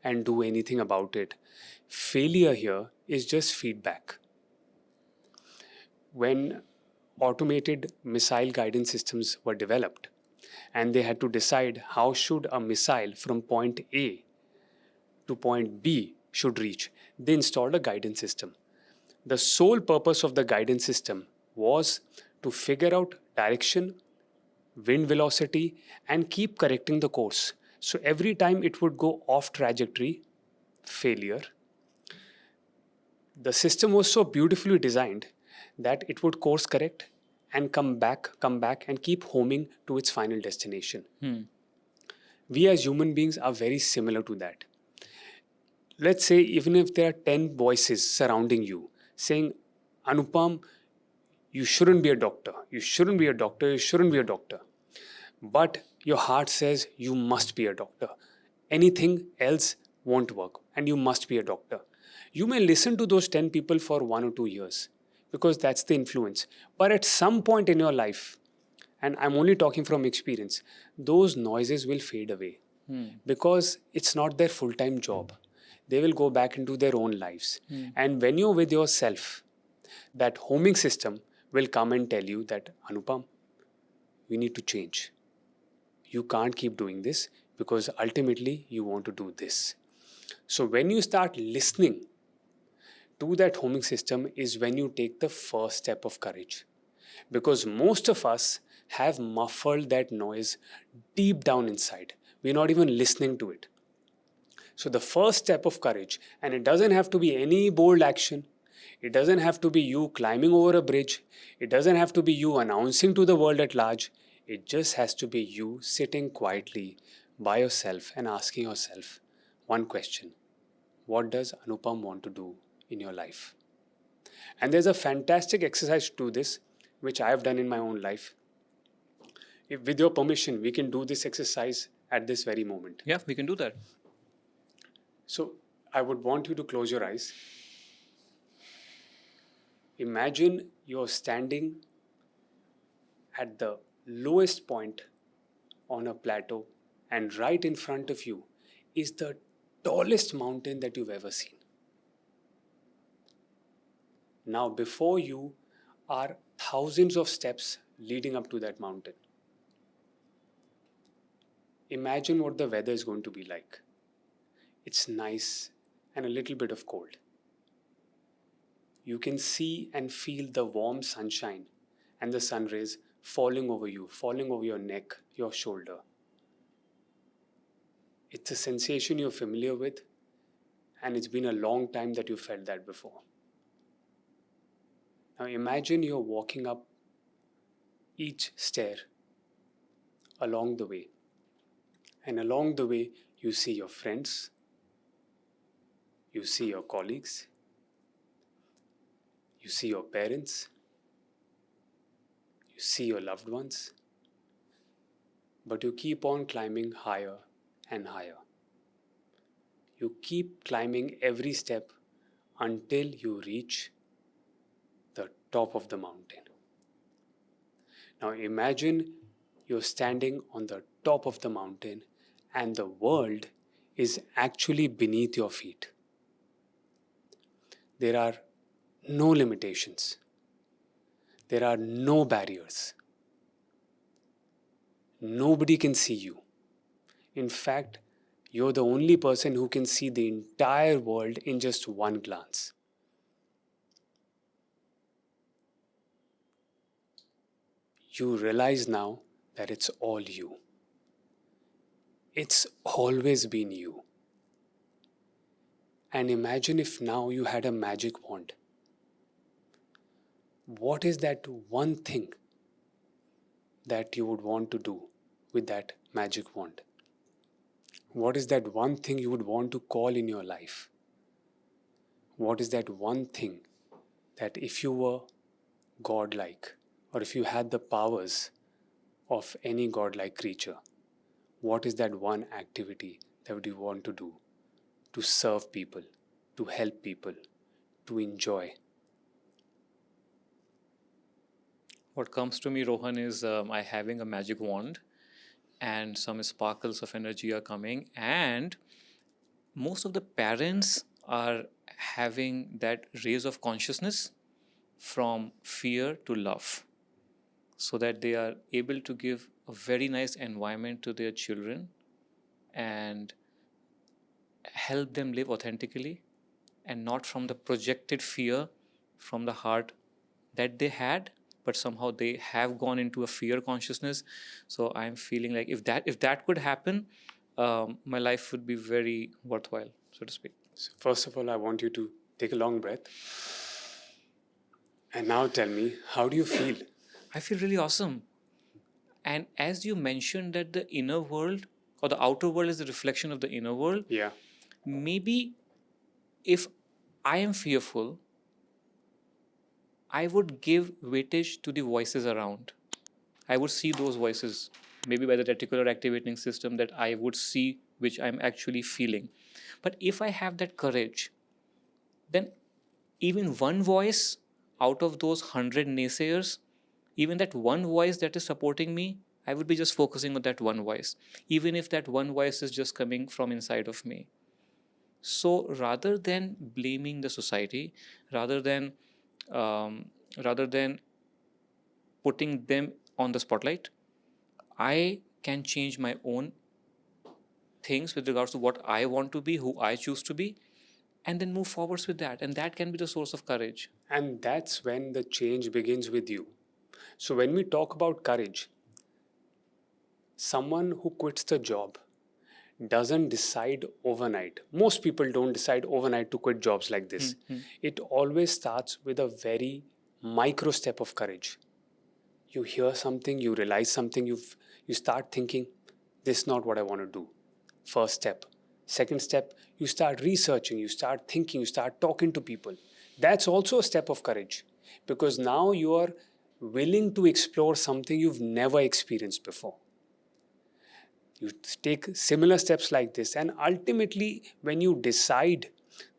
and do anything about it. Failure here is just feedback. When automated missile guidance systems were developed and they had to decide how should a missile from point A to point B should reach, they installed a guidance system. The sole purpose of the guidance system was to figure out direction, wind velocity, and keep correcting the course. So every time it would go off trajectory, failure, the system was so beautifully designed that it would course correct and come back, and keep homing to its final destination. We as human beings are very similar to that. Let's say, even if there are 10 voices surrounding you saying, Anupam, you shouldn't be a doctor, you shouldn't be a doctor, you shouldn't be a doctor. But your heart says you must be a doctor. Anything else won't work, and you must be a doctor. You may listen to those 10 people for 1 or 2 years because that's the influence. But at some point in your life, and I'm only talking from experience, those noises will fade away because it's not their full time job. They will go back into their own lives. And when you're with yourself, that homing system will come and tell you that, Anupam, we need to change. You can't keep doing this because ultimately you want to do this. So when you start listening to that homing system is when you take the first step of courage. Because most of us have muffled that noise deep down inside. We're not even listening to it. So the first step of courage, and it doesn't have to be any bold action. It doesn't have to be you climbing over a bridge. It doesn't have to be you announcing to the world at large. It just has to be you sitting quietly by yourself and asking yourself one question. What does Anupam want to do in your life? And there's a fantastic exercise to do this, which I have done in my own life. If, with your permission, we can do this exercise at this very moment. Yeah, we can do that. So I would want you to close your eyes. Imagine you're standing at the lowest point on a plateau, and right in front of you is the tallest mountain that you've ever seen. Now, before you are thousands of steps leading up to that mountain. Imagine what the weather is going to be like. It's nice and a little bit of cold. You can see and feel the warm sunshine and the sun rays falling over you, falling over your neck, your shoulder. It's a sensation you're familiar with, and it's been a long time that you felt that before. Now imagine you're walking up each stair along the way. And along the way, you see your friends, you see your colleagues, you see your parents, you see your loved ones, but you keep on climbing higher and higher. You keep climbing every step until you reach the top of the mountain. Now imagine you're standing on the top of the mountain and the world is actually beneath your feet. there are no limitations. There are no barriers. Nobody can see you. In fact, you're the only person who can see the entire world in just one glance. You realize now that it's all you. It's always been you. And imagine if now you had a magic wand. What is that one thing that you would want to do with that magic wand? What is that one thing you would want to call in your life? What is that one thing that if you were godlike, or if you had the powers of any godlike creature, what is that one activity that you want to do to serve people, to help people, to enjoy? What comes to me, Rohan, is I having a magic wand and some sparkles of energy are coming, and most of the parents are having that raise of consciousness from fear to love, so that they are able to give a very nice environment to their children and help them live authentically and not from the projected fear from the heart that they had, but somehow they have gone into a fear consciousness. So I'm feeling like if that could happen, my life would be very worthwhile, so to speak. So first of all, I want you to take a long breath. And now tell me, how do you feel? I feel really awesome. And as you mentioned that the inner world or the outer world is the reflection of the inner world, Yeah. maybe if I am fearful, I would give weightage to the voices around. I would see those voices, maybe by the reticular activating system that I would see, which I'm actually feeling. But if I have that courage, then even one voice out of those 100 naysayers, even that one voice that is supporting me, I would be just focusing on that one voice, even if that one voice is just coming from inside of me. So rather than blaming the society, rather than um, rather than putting them on the spotlight, I can change my own things with regards to what I want to be, who I choose to be, and then move forwards with that. And that can be the source of courage. And that's when the change begins with you. So when we talk about courage, someone who quits the job doesn't decide overnight. Most people don't decide overnight to quit jobs like this. It always starts with a very micro step of courage. You hear something, you realize something, you start thinking, this is not what I want to do. First step. Second step, you start researching, you start thinking, you start talking to people. That's also a step of courage, because now you are willing to explore something you've never experienced before. You take similar steps like this, and ultimately, when you decide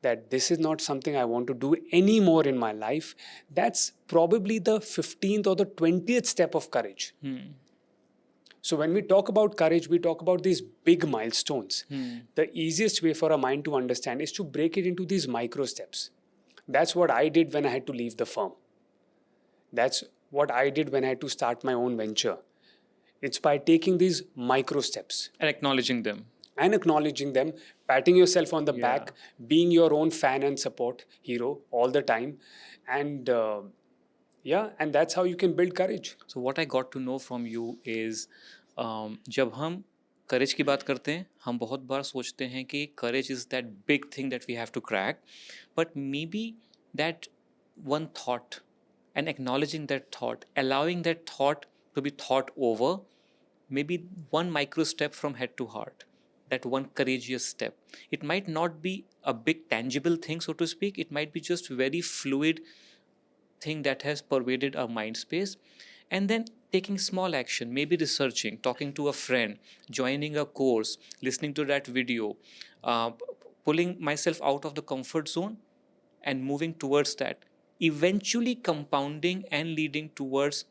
that this is not something I want to do anymore in my life, that's probably the 15th or the 20th step of courage. So when we talk about courage, we talk about these big milestones. The easiest way for a mind to understand is to break it into these micro steps. That's what I did when I had to leave the firm. That's what I did when I had to start my own venture. It's by taking these micro steps And acknowledging them. and acknowledging them, patting yourself on the back, being your own fan and support hero all the time. And and that's how you can build courage. So what I got to know from you is, जब हम करेज की बात करते हैं, हम बहुत बार सोचते हैं कि courage is that big thing that we have to crack, but maybe that one thought and acknowledging that thought, allowing that thought to be thought over, maybe one micro step from head to heart, that one courageous step. It might not be a big tangible thing, so to speak. It might be just very fluid thing that has pervaded our mind space. And then taking small action, maybe researching, talking to a friend, joining a course, listening to that video, pulling myself out of the comfort zone and moving towards that, eventually compounding and leading towards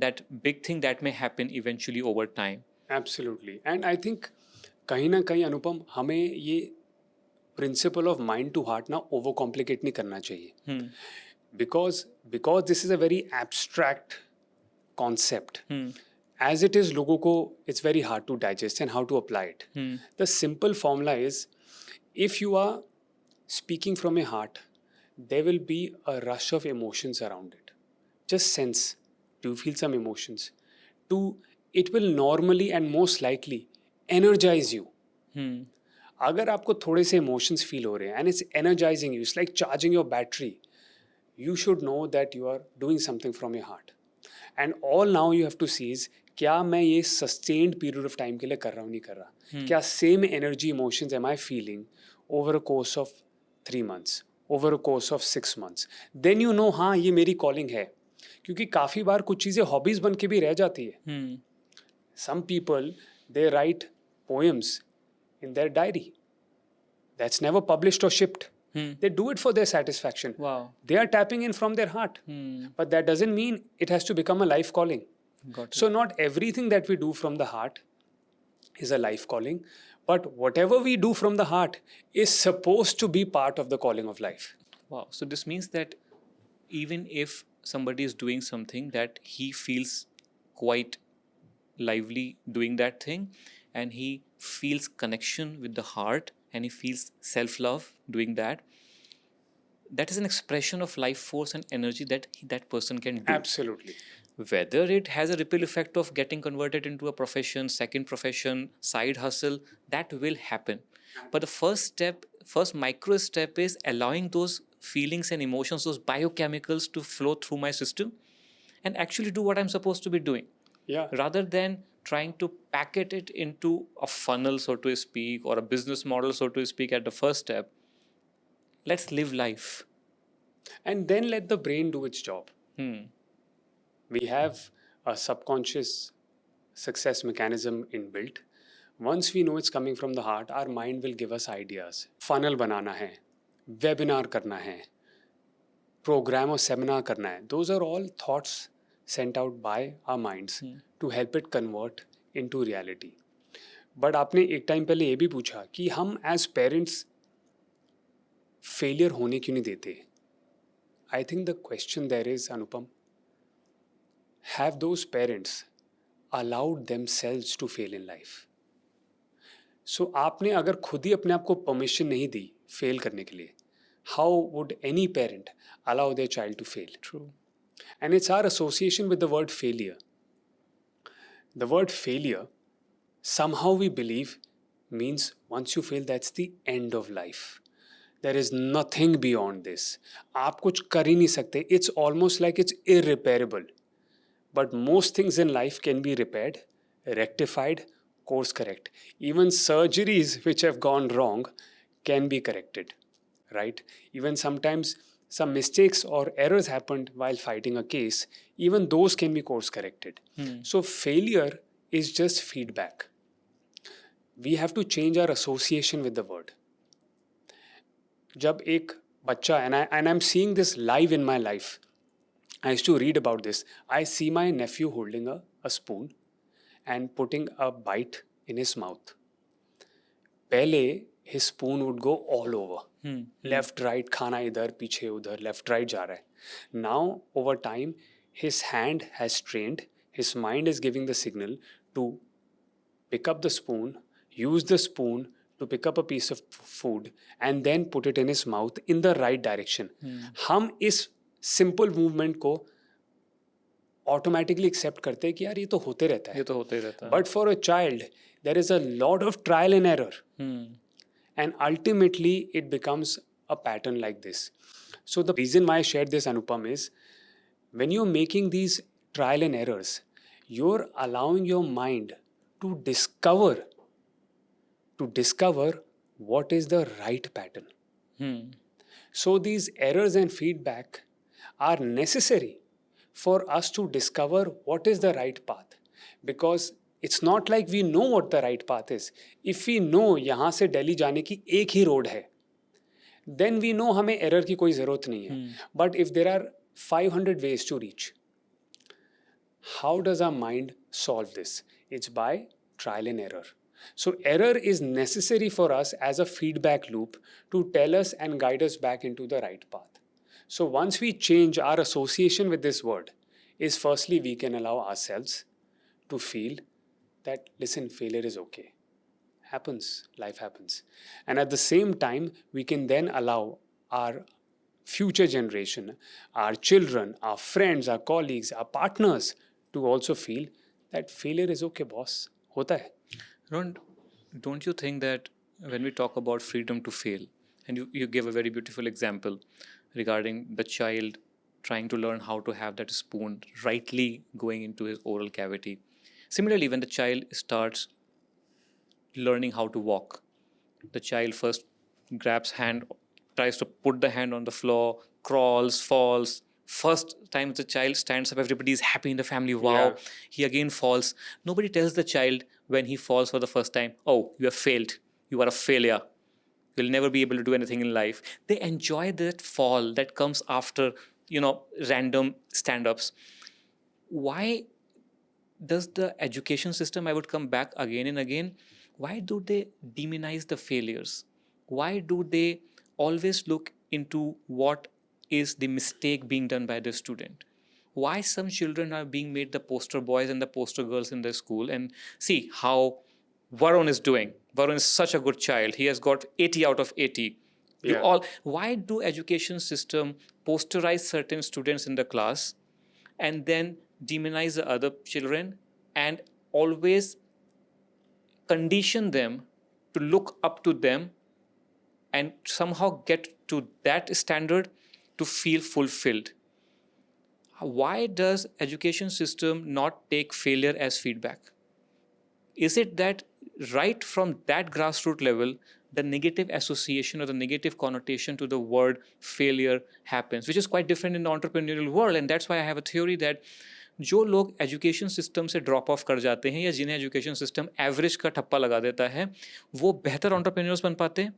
that big thing that may happen eventually over time. Absolutely. And I think कहीं ना कहीं अनुपम हमें ये principle of mind to heart ना overcomplicate नहीं करना चाहिए, Hmm. Because this is a very abstract concept. Hmm. As it is, लोगों को it's very hard to digest and how to apply it. Hmm. The simple formula is, if you are speaking from your heart, there will be a rush of emotions around it. Just sense, do you feel some emotions? Two, it will normally and most likely energize you. Hmm. अगर आपको थोड़े से emotions feel हो रहे हैं and it's energizing you, it's like charging your battery, you should know that you are doing something from your heart. And all now you have to see is, क्या मैं ये sustained period of time के लिए कर रहा हूँ नहीं कर रहा, क्या same energy emotions am I feeling over a course of 3 months, over a course of 6 months, then you know हाँ ये मेरी calling है. क्योंकि काफ़ी बार कुछ चीज़ें hobbies बन के भी रह जाती है. Hmm. Some people, they write poems in their diary that's never published or shipped. They do it for their satisfaction. Wow. They are tapping in from their heart. But that doesn't mean it has to become a life calling. Got it. So not everything that we do from the heart is a life calling, but whatever we do from the heart is supposed to be part of the calling of life. Wow. So this means that even if somebody is doing something that he feels quite lively doing that thing, and he feels connection with the heart, and he feels self-love doing that, that is an expression of life force and energy that that person can do. Absolutely. Whether it has a ripple effect of getting converted into a profession, second profession, side hustle, that will happen. But the first micro step is allowing those feelings and emotions, those biochemicals to flow through my system and actually do what I'm supposed to be doing. Yeah. Rather than trying to packet it into a funnel, so to speak, or a business model, so to speak, at the first step. Let's live life. And then let the brain do its job. We have a subconscious success mechanism inbuilt. Once we know it's coming from the heart, our mind will give us ideas. Funnel बनाना है, webinar करना है, program or seminar करना है. Those are all thoughts sent out by our minds to help it convert into reality. But आपने एक time पहले ये भी पूछा कि हम as parents failure होने क्यों नहीं देते? I think the question there is, Anupam, have those parents allowed themselves to fail in life? So आपने अगर खुद ही अपने आप को परमिशन नहीं दी फेल करने के लिए, how would any parent allow their child to fail? True. And it's our association with the word failure. The word failure, somehow we believe, means once you fail, that's the end of life. There is nothing beyond this. आप कुछ कर ही नहीं सकते. It's almost like it's irreparable. But most things in life can be repaired, rectified, course correct. Even surgeries which have gone wrong can be corrected, right? Even sometimes some mistakes or errors happened while fighting a case, even those can be course corrected. So failure is just feedback. We have to change our association with the word. जब एक बच्चा, and I'm seeing this live in my life, I used to read about this. I see my nephew holding a spoon and putting a bite in his mouth. पहले his spoon would go all over. Left, right, खाना इधर, पीछे उधर, left, right जा रहा है. Now, over time, his hand has trained, his mind is giving the signal to pick up the spoon, use the spoon to pick up a piece of food and then put it in his mouth in the right direction. हम इस simple movement को automatically accept करते हैं कि यार ये तो होते रहता है. ये तो होते ही रहता है. But for a child, there is a lot of trial and error. And ultimately, it becomes a pattern like this. So the reason why I shared this, Anupam, is when you're making these trial and errors, you're allowing your mind to discover what is the right pattern. So these errors and feedback are necessary for us to discover what is the right path. Because it's not like we know what the right path is. If we know यहाँ से दिल्ली जाने की एक ही road है, then we know हमें error की कोई ज़रूरत नहीं है. But if there are 500 ways to reach, how does our mind solve this? It's by trial and error. So error is necessary for us as a feedback loop to tell us and guide us back into the right path. So once we change our association with this word, is firstly we can allow ourselves to feel that, listen, failure is okay. Happens, life happens. And at the same time, we can then allow our future generation, our children, our friends, our colleagues, our partners to also feel that failure is okay, boss. Hota hai. Don't you think that when we talk about freedom to fail, and you gave a very beautiful example regarding the child trying to learn how to have that spoon rightly going into his oral cavity. Similarly, when the child starts learning how to walk, the child first grabs hand, tries to put the hand on the floor, crawls, falls. First time the child stands up, everybody is happy in the family. Wow, Yeah. he again falls. Nobody tells the child when he falls for the first time, oh, you have failed. You are a failure. You'll never be able to do anything in life. They enjoy that fall that comes after, random stand-ups. Why does the education system, I would come back again and again, why do they demonize the failures? Why do they always look into what is the mistake being done by the student? Why some children are being made the poster boys and the poster girls in the school? And see how Varun is doing. Varun is such a good child. He has got 80 out of 80. Yeah. Why do education system posterize certain students in the class and then demonize the other children and always condition them to look up to them and somehow get to that standard to feel fulfilled? Why does education system not take failure as feedback? Is it that right from that grassroots level, the negative association or the negative connotation to the word failure happens, which is quite different in the entrepreneurial world? And that's why I have a theory that जो लोग education system से drop of कर जाते हैं या जिन्हें education system average का ठप्पा लगा देता है, वो बेहतर एंटरप्रेन्योर्स बन पाते हैं,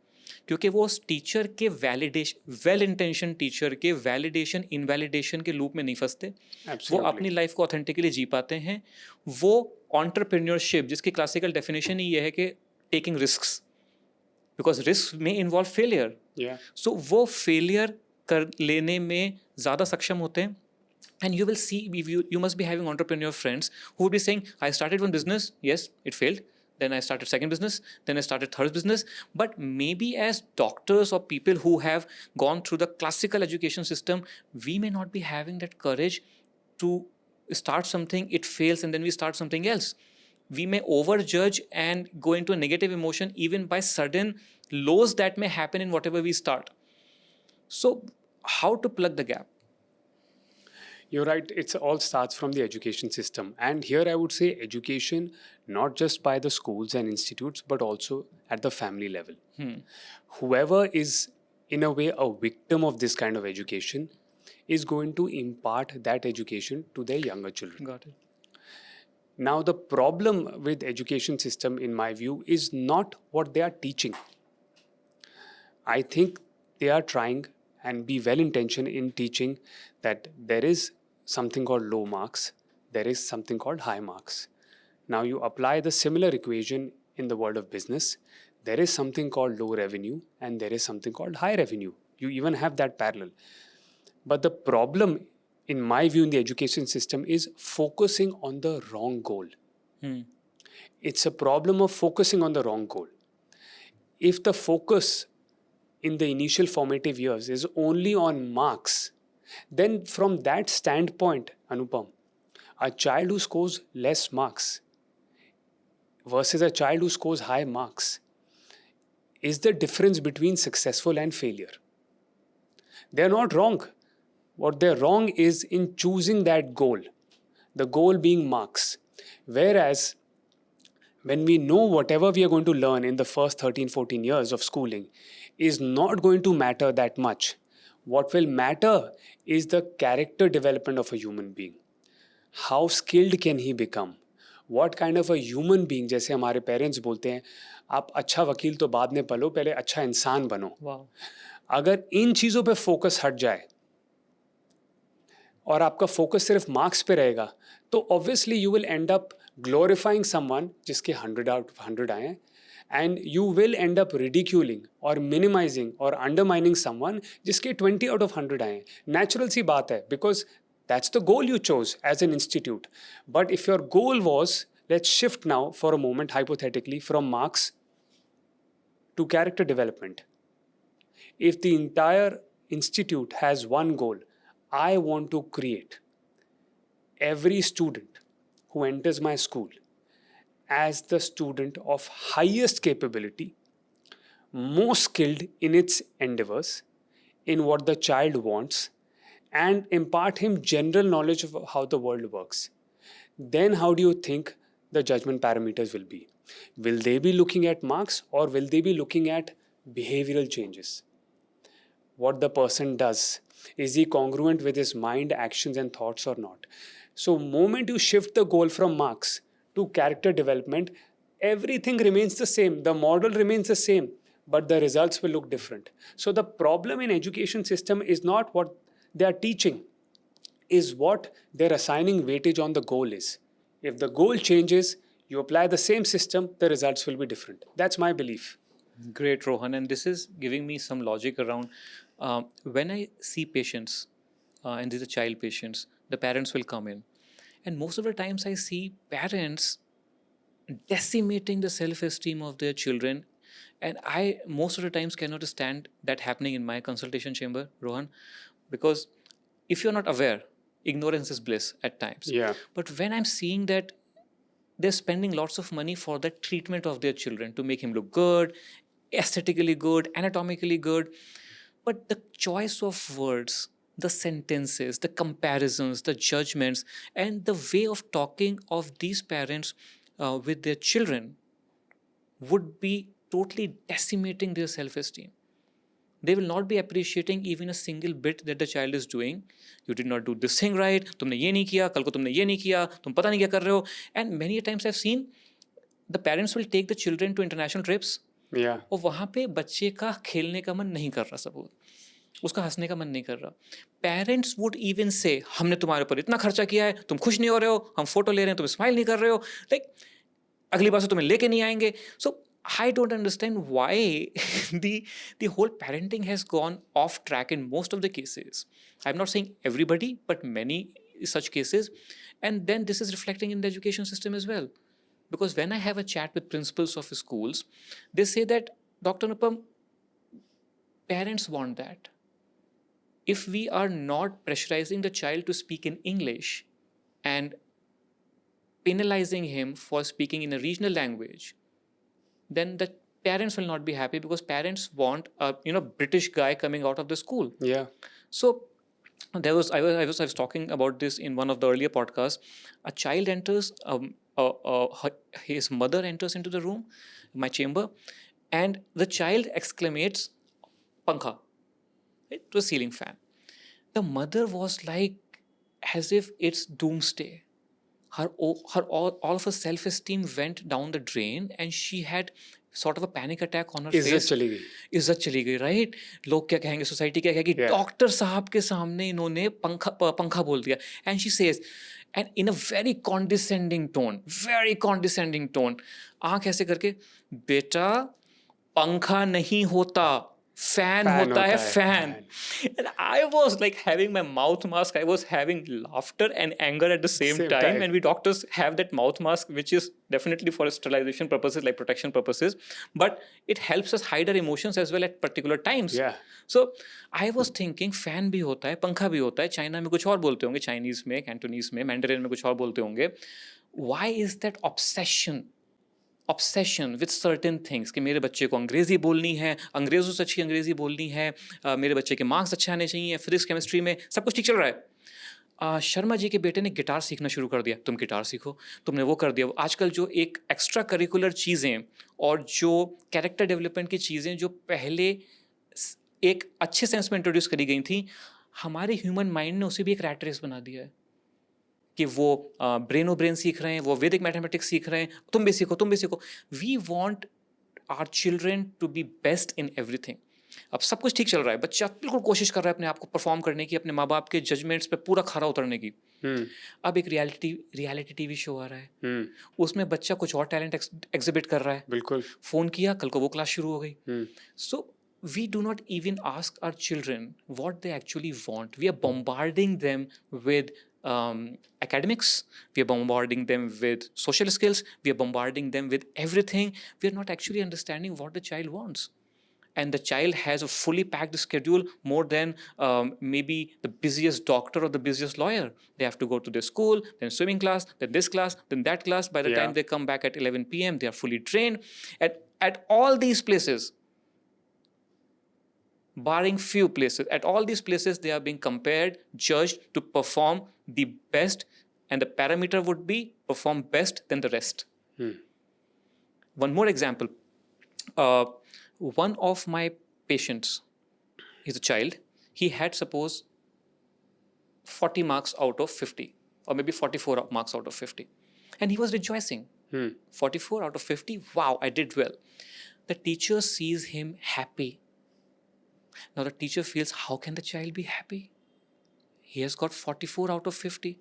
क्योंकि वो उस टीचर के वैलिडेशन, वेल इंटेंशन टीचर के वैलिडेशन इनवैलिडेशन के लूप में नहीं फंसते. वो Absolutely. अपनी लाइफ को ऑथेंटिकली जी पाते हैं. वो एंटरप्रेन्योरशिप, जिसकी क्लासिकल डेफिनेशन ही ये है कि टेकिंग रिस्क्स, बिकॉज रिस्क में इन्वॉल्व फेलियर. Yeah. सो वो फेलियर कर लेने में ज़्यादा सक्षम होते हैं. And you will see, you must be having entrepreneur friends who would be saying, I started one business, yes, it failed. Then I started second business, then I started third business. But maybe as doctors or people who have gone through the classical education system, we may not be having that courage to start something, it fails, and then we start something else. We may overjudge and go into a negative emotion even by sudden lows that may happen in whatever we start. So how to plug the gap? You're right. It all starts from the education system. And here I would say education, not just by the schools and institutes, but also at the family level. Whoever is, in a way, a victim of this kind of education is going to impart that education to their younger children. Got it. Now, the problem with education system, in my view, is not what they are teaching. I think they are trying and be well-intentioned in teaching that there is something called low marks, there is something called high marks. Now you apply the similar equation in the world of business. There is something called low revenue and there is something called high revenue. You even have that parallel. But the problem, in my view, in the education system is focusing on the wrong goal. It's a problem of focusing on the wrong goal. If the focus in the initial formative years is only on marks, then from that standpoint, Anupam, a child who scores less marks versus a child who scores high marks is the difference between successful and failure. They're not wrong. What they're wrong is in choosing that goal, the goal being marks. Whereas when we know whatever we are going to learn in the first 13, 14 years of schooling is not going to matter that much. What will matter is the character development of a human being. How skilled can he become? What kind of a human being, जैसे हमारे parents बोलते हैं, आप अच्छा वकील तो बाद में पलो, पहले अच्छा इंसान बनो. Wow. अगर इन चीज़ों पे फोकस हट जाए और आपका फोकस सिर्फ मार्क्स पे रहेगा, तो obviously you will and up glorifying someone जिसके 100 out of 100 आए हैं, and you will end up ridiculing or minimizing or undermining someone जिसके 20 out of 100 आए हैं. Natural सी बात है, because that's the goal you chose as an institute. But if your goal was, let's shift now for a moment hypothetically from marks to character development. If the entire institute has one goal, I want to create every student who enters my school as the student of highest capability, most skilled in its endeavors, in what the child wants, and impart him general knowledge of how the world works. Then how do you think the judgment parameters will be? Will they be looking at marks, or will they be looking at behavioral changes? What the person does, is he congruent with his mind, actions and thoughts or not? So moment you shift the goal from marks to character development, everything remains the same, the model remains the same, but the results will look different. So the problem in education system is not what they are teaching, is what they're assigning weightage on the goal is. If the goal changes, you apply the same system, the results will be different. That's my belief. Great, Rohan. And this is giving me some logic around when I see patients, and these are child patients, the parents will come in. And most of the times I see parents decimating the self-esteem of their children. And I most of the times cannot stand that happening in my consultation chamber, Rohan, because if you're not aware, ignorance is bliss at times. Yeah. But when I'm seeing that they're spending lots of money for the treatment of their children to make him look good, aesthetically good, anatomically good, but the choice of words, the sentences, the comparisons, the judgments, and the way of talking of these parents with their children would be totally decimating their self-esteem. They will not be appreciating even a single bit that the child is doing. You did not do this thing right, तुमने ये नहीं किया, कल को तुमने ये नहीं किया, तुम पता नहीं क्या कर रहे हो. And many times I've seen the parents will take the children to international trips. Yeah. और वहाँ पे बच्चे का खेलने का मन नहीं कर रहा, सपोज उसका हंसने का मन नहीं कर रहा. पेरेंट्स वुड इवन से हमने तुम्हारे ऊपर इतना खर्चा किया है, तुम खुश नहीं हो रहे हो, हम फोटो ले रहे हैं, तुम स्माइल नहीं कर रहे हो, लाइक अगली बार से तुम्हें लेके नहीं आएंगे. सो I don't understand why the whole parenting has gone off track in most of the cases. I'm not saying everybody, but many such cases. And then this is reflecting in the education system as well. Because when I have a chat with principals of schools, they say that, Dr. Nupam, parents want that. If we are not pressurizing the child to speak in English and penalizing him for speaking in a regional language, then the parents will not be happy, because parents want a British guy coming out of the school. Yeah. So I was talking about this in one of the earlier podcasts. A child enters, his mother enters into the room, my chamber, and the child exclamates, "Pankha," right, to a ceiling fan. The mother was like, as if it's doomsday. All of her self-esteem went down the drain, and she had sort of a panic attack on her face. इज्जत चली गई, right? लोग क्या कहेंगे, society क्या कहेगी, doctor साहब के सामने इन्होंने पंखा बोल दिया. And she says, and in a very condescending tone, आंख ऐसे करके, बेटा पंखा नहीं होता, fan होता है, fan. And I was like having my mouth mask, I was having laughter and anger at the same time. And we doctors have that mouth mask, which is definitely for sterilization purposes, like protection purposes, but it helps us hide our emotions as well at particular times. Yeah. So I was thinking, fan भी होता है, पंखा भी होता है, China में कुछ और बोलते होंगे, चाइनीज में, कैंटोनीज में, मैंडरिन में कुछ और बोलते होंगे. Why is that obsession with certain things कि मेरे बच्चे को अंग्रेजी बोलनी है, अंग्रेजों से अच्छी अंग्रेजी बोलनी है, मेरे बच्चे के मार्क्स अच्छे आने चाहिए, फिजिक्स केमिस्ट्री में सब कुछ ठीक चल रहा है. शर्मा जी के बेटे ने गिटार सीखना शुरू कर दिया, तुम गिटार सीखो, तुमने वो कर दिया. आजकल जो एक एक्स्ट्रा करिकुलर चीज़ें और जो कैरेक्टर डेवलपमेंट की चीज़ें जो पहले एक अच्छे सेंस में इंट्रोड्यूस करी गई थी, हमारे ह्यूमन माइंड ने उसे भी एक रैट रेस बना दिया है कि वो ब्रेन सीख रहे हैं, वो वैदिक मैथमेटिक्स सीख रहे हैं, तुम भी सीखो. We want our children to be best in everything. अब सब कुछ ठीक चल रहा है, बच्चा बिल्कुल कोशिश कर रहा है अपने आप को परफॉर्म करने की, अपने माँ बाप के जजमेंट्स पे पूरा खरा उतरने की. अब एक रियलिटी टीवी शो आ रहा है, उसमें बच्चा कुछ और टैलेंट एग्जिबिट कर रहा है, बिल्कुल। फोन किया, कल को वो क्लास शुरू हो गई. So we do not even ask our children what they actually want. We are bombarding them with academics, we are bombarding them with social skills, we are bombarding them with everything. We are not actually understanding what the child wants. And the child has a fully packed schedule, more than maybe the busiest doctor or the busiest lawyer. They have to go to their school, then swimming class, then this class, then that class. By the time they come back at 11 p.m., they are fully trained. At all these places, barring few places, at all these places, they are being compared, judged to perform the best, and the parameter would be perform best than the rest. One more example. One of my patients is a child. He had, suppose, 40 marks out of 50, or maybe 44 marks out of 50. And he was rejoicing. 44 out of 50, wow, I did well. The teacher sees him happy. Now the teacher feels, how can the child be happy? He has got 44 out of 50.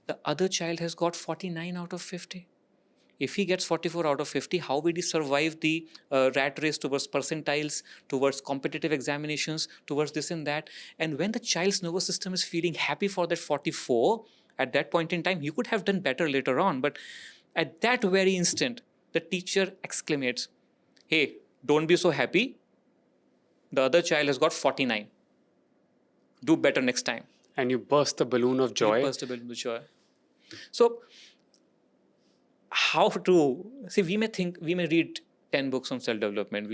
The other child has got 49 out of 50. If he gets 44 out of 50, how will he survive the rat race towards percentiles, towards competitive examinations, towards this and that? And when the child's nervous system is feeling happy for that 44, at that point in time, he could have done better later on. But at that very instant, the teacher exclamates, hey, don't be so happy. The other child has got 49. Do better next time. And you burst the balloon of joy. You burst the balloon of joy. So, how to see? We may read 10 books on self-development.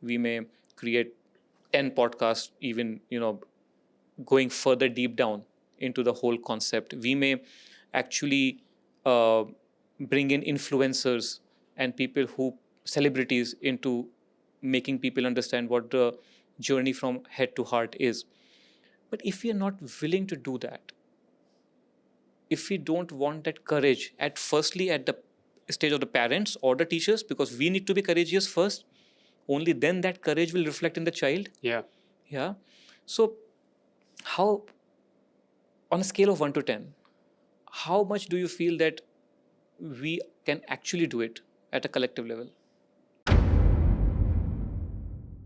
We may create 10 podcasts, even going further deep down into the whole concept. We may actually bring in influencers and people who celebrities into making people understand what the journey from head to heart is. But if we are not willing to do that, if we don't want that courage at the stage of the parents or the teachers, because we need to be courageous first, only then that courage will reflect in the child. Yeah. So how, on a scale of 1 to 10, how much do you feel that we can actually do it at a collective level?